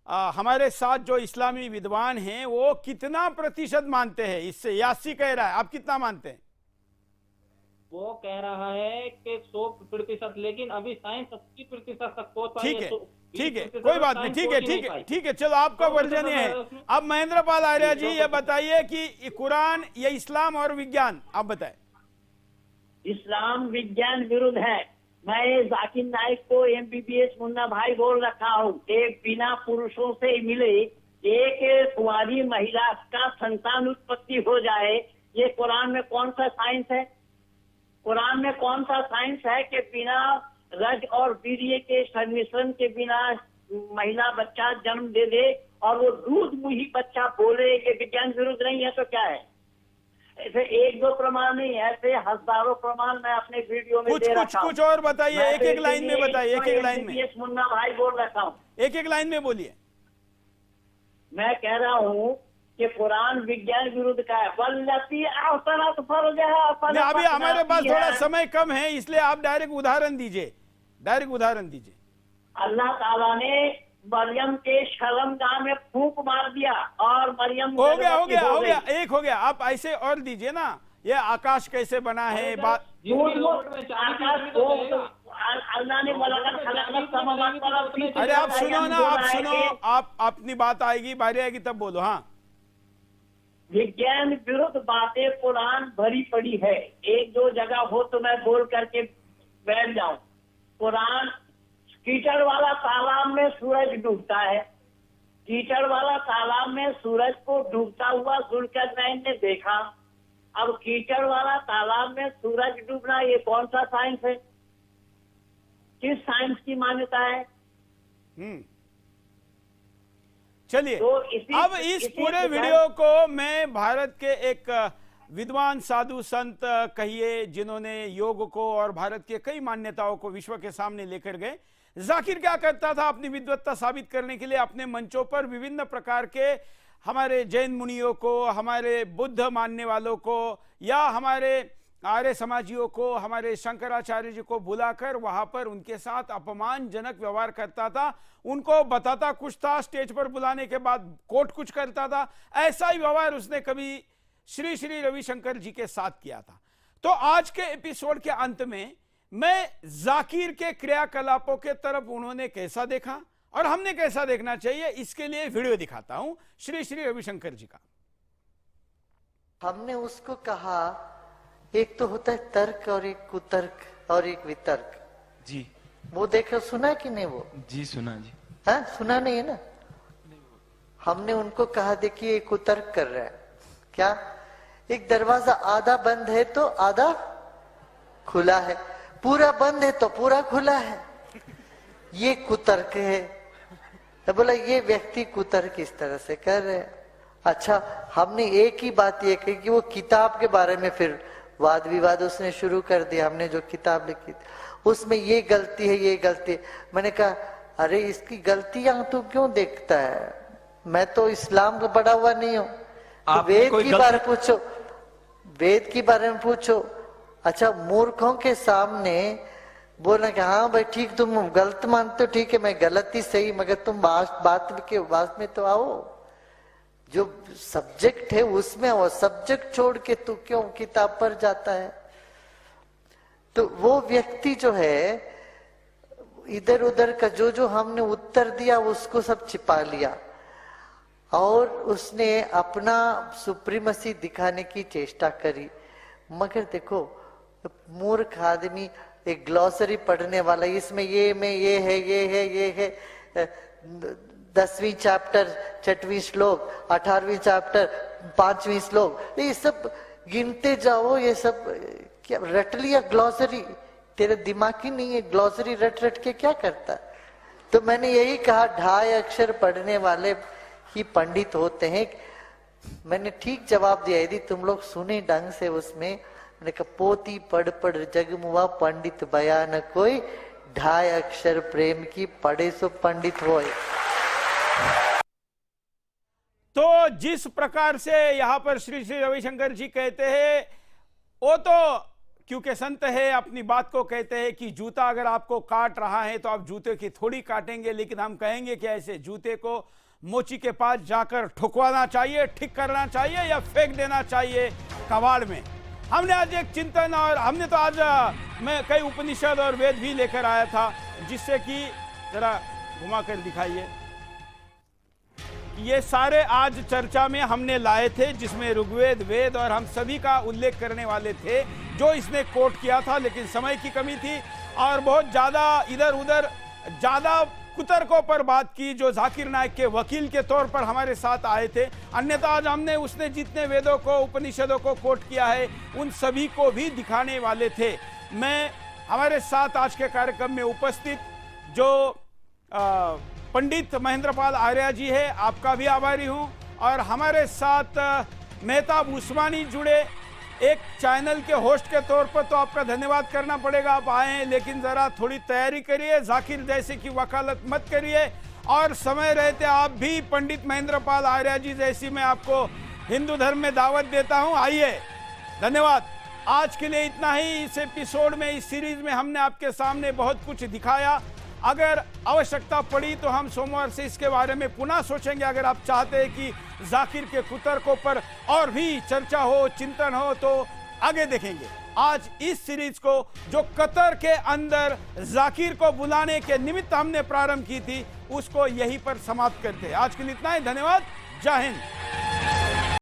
हमारे साथ जो इस्लामी विद्वान हैं वो कितना प्रतिशत मानते हैं इससे? यासी कह रहा है, आप कितना मानते हैं? वो कह रहा है कि 100%, लेकिन अभी साइंस 80% तक पहुंच पाई ठीक है, तो ठीक है, 20% कोई बात नहीं, साइंस ठीक है, पहुंच ही ठीक नहीं है, पाई। ठीक है, चलो आपका वर्जन ये है। अब महेंद्र पाल आर्य जी ये बताइए कि ये कुरान, ये इस्लाम और विज्ञान, आप बताएं। इस्लाम विज्ञान विरुद्ध है। मैं जाकिर नाइक को एमबीबीएस मुन्ना भाई बोल रखा हूँ। एक बिना पुरुषों से मिले एक कुंवारी महिला का संतान उत्पत्ति हो जाए, ये कुरान में कौन सा साइंस है? कुरान में कौन सा साइंस है कि बिना रज और वीर्य के संमिश्रण के बिना महिला बच्चा जन्म दे दे और वो दूध मुही बच्चा बोले? ये विज्ञान विरुद्ध नहीं है तो क्या है? ऐसे एक दो प्रमाण नहीं, ऐसे हजारों प्रमाण मैं अपने वीडियो में दे रखा हूं। कुछ और बताइए, एक एक लाइन में बताइए, एक एक लाइन में। मुन्ना भाई बोल रखा हूँ, एक एक लाइन में बोलिए। मैं कह रहा हूँ कि कुरान विज्ञान विरुद्ध का है। वल्लती अहसनत फर्जहा, नहीं, अभी हमारे पास थोड़ा समय कम है, इसलिए आप डायरेक्ट उदाहरण दीजिए, डायरेक्ट उदाहरण दीजिए। अल्लाह ताला ने मरियम के शर्मगाह में फूंक मार दिया और मरियम हो गया, हो गया, हो गया, एक हो गया। आप ऐसे और दीजिए ना, ये आकाश कैसे बना है बात। अल्लाह ने अरे आप सुनो ना, आप सुनो, आप अपनी बात आएगी, बारी आएगी तब बोलो। हाँ, विज्ञान विरुद्ध बातें कुरान भरी पड़ी है। एक दो जगह हो तो मैं बोल करके बैठ जाऊं। कुरान कीचड़ वाला तालाब में सूरज डूबता है, कीचड़ वाला तालाब में सूरज को डूबता हुआ जुल्करनैन ने देखा। अब कीचड़ वाला तालाब में सूरज डूबना ये कौन सा साइंस है? किस साइंस की मान्यता है? चलिए, तो अब इस पूरे वीडियो को मैं भारत के एक विद्वान साधु संत कहिए, जिन्होंने योग को और भारत के कई मान्यताओं को विश्व के सामने लेकर गए। जाकिर क्या करता था? अपनी विद्वत्ता साबित करने के लिए अपने मंचों पर विभिन्न प्रकार के हमारे जैन मुनियों को, हमारे बुद्ध मानने वालों को या हमारे आर्य समाजियों को, हमारे शंकराचार्य जी को बुलाकर वहां पर उनके साथ अपमानजनक व्यवहार करता था। उनको बताता कुछ था, स्टेज पर बुलाने के बाद कोट कुछ करता था। ऐसा ही व्यवहार उसने कभी श्री श्री रविशंकर जी के साथ किया था। तो आज के एपिसोड के अंत में मैं जाकिर के क्रियाकलापों के तरफ उन्होंने कैसा देखा और हमने कैसा देखना चाहिए, इसके लिए वीडियो दिखाता हूं श्री श्री रविशंकर जी का। हमने उसको कहा, एक तो होता है तर्क और एक कुतर्क और एक वितर्क। जी, वो देखो, सुना कि नहीं? वो जी सुना जी। हाँ, सुना नहीं है ना? हमने उनको कहा, देखिए कुतर्क कर रहा है। क्या? एक दरवाजा आधा बंद है तो आधा खुला है, पूरा बंद है तो पूरा खुला है, ये कुतर्क है। तो बोला ये व्यक्ति कुतर्क इस तरह से कर रहे हैं। अच्छा, हमने एक ही बात ये कही कि वो किताब के बारे में फिर वाद विवाद उसने शुरू कर दिया। हमने जो किताब लिखी उसमें ये गलती है, ये गलती है। मैंने कहा, अरे इसकी गलतियां तू क्यों देखता है? मैं तो इस्लाम का पढ़ा हुआ नहीं हूं। तो वेद की बारे पूछो, वेद के बारे में पूछो। अच्छा, मूर्खों के सामने बोलना कि हाँ भाई ठीक, तुम गलत मानते हो, ठीक है, मैं गलत ही सही, मगर तुम बात के बात में तो आओ। जो सब्जेक्ट है उसमें, वो सब्जेक्ट छोड़ के तू क्यों किताब पर जाता है? तो वो व्यक्ति जो है इधर उधर का जो हमने उत्तर दिया उसको सब छिपा लिया और उसने अपना सुप्रीमसी दिखाने की चेष्टा करी। मगर देखो, मूर्ख आदमी एक ग्लॉसरी पढ़ने वाला, इसमें ये में ये है, ये है, ये है, 10वीं चैप्टर 6वीं श्लोक, 18वीं चैप्टर 5वीं श्लोक, ये सब गिनते जाओ। ये सब क्या रट लिया ग्लॉसरी? तेरे दिमाग ही नहीं है, ग्लॉसरी रट रट के क्या करता? तो मैंने यही कहा, 2.5 अक्षर पढ़ने वाले ही पंडित होते हैं। मैंने ठीक जवाब दिया, यदि तुम लोग सुने ढंग से उसमें, मैंने कहा, पोती पढ़ पढ़ जगमुआ पंडित बयान कोई, 2.5 अक्षर प्रेम की पढ़े सो पंडित होए। तो जिस प्रकार से यहां पर श्री श्री रविशंकर जी कहते हैं, वो तो क्योंकि संत है अपनी बात को कहते हैं कि जूता अगर आपको काट रहा है तो आप जूते की थोड़ी काटेंगे, लेकिन हम कहेंगे कि ऐसे जूते को मोची के पास जाकर ठुकवाना चाहिए, ठीक करना चाहिए या फेंक देना चाहिए कबाड़ में। हमने आज एक चिंतन और हमने तो आज मैं कई उपनिषद और वेद भी लेकर आया था, जिससे कि जरा घुमा कर दिखाइए, ये सारे आज चर्चा में हमने लाए थे, जिसमें ऋग्वेद, वेद और हम सभी का उल्लेख करने वाले थे, जो इसने कोट किया था, लेकिन समय की कमी थी और बहुत ज्यादा इधर उधर ज्यादा कुतर्कों पर बात की, जो जाकिर नाइक के वकील के तौर पर हमारे साथ आए थे। अन्यथा आज हमने उसने जितने वेदों को, उपनिषदों को कोट किया है, उन सभी को भी दिखाने वाले थे। मैं हमारे साथ आज के कार्यक्रम में उपस्थित जो पंडित महेंद्रपाल आर्या जी है, आपका भी आभारी हूं, और हमारे साथ मेहताब उस्मानी जुड़े, एक चैनल के होस्ट के तौर पर तो आपका धन्यवाद करना पड़ेगा, आप आए हैं, लेकिन जरा थोड़ी तैयारी करिए, जाकिर जैसे की वकालत मत करिए, और समय रहते आप भी पंडित महेंद्रपाल आर्या जी जैसी मैं आपको हिंदू धर्म में दावत देता हूं, आइए। धन्यवाद। आज के लिए इतना ही। इस एपिसोड में, इस सीरीज में हमने आपके सामने बहुत कुछ दिखाया। अगर आवश्यकता पड़ी तो हम सोमवार से इसके बारे में पुनः सोचेंगे। अगर आप चाहते हैं कि जाकिर के कुतर्कों पर और भी चर्चा हो, चिंतन हो, तो आगे देखेंगे। आज इस सीरीज को, जो कतर के अंदर जाकिर को बुलाने के निमित्त हमने प्रारंभ की थी, उसको यहीं पर समाप्त करते हैं। आज के लिए इतना ही। धन्यवाद। जय हिंद।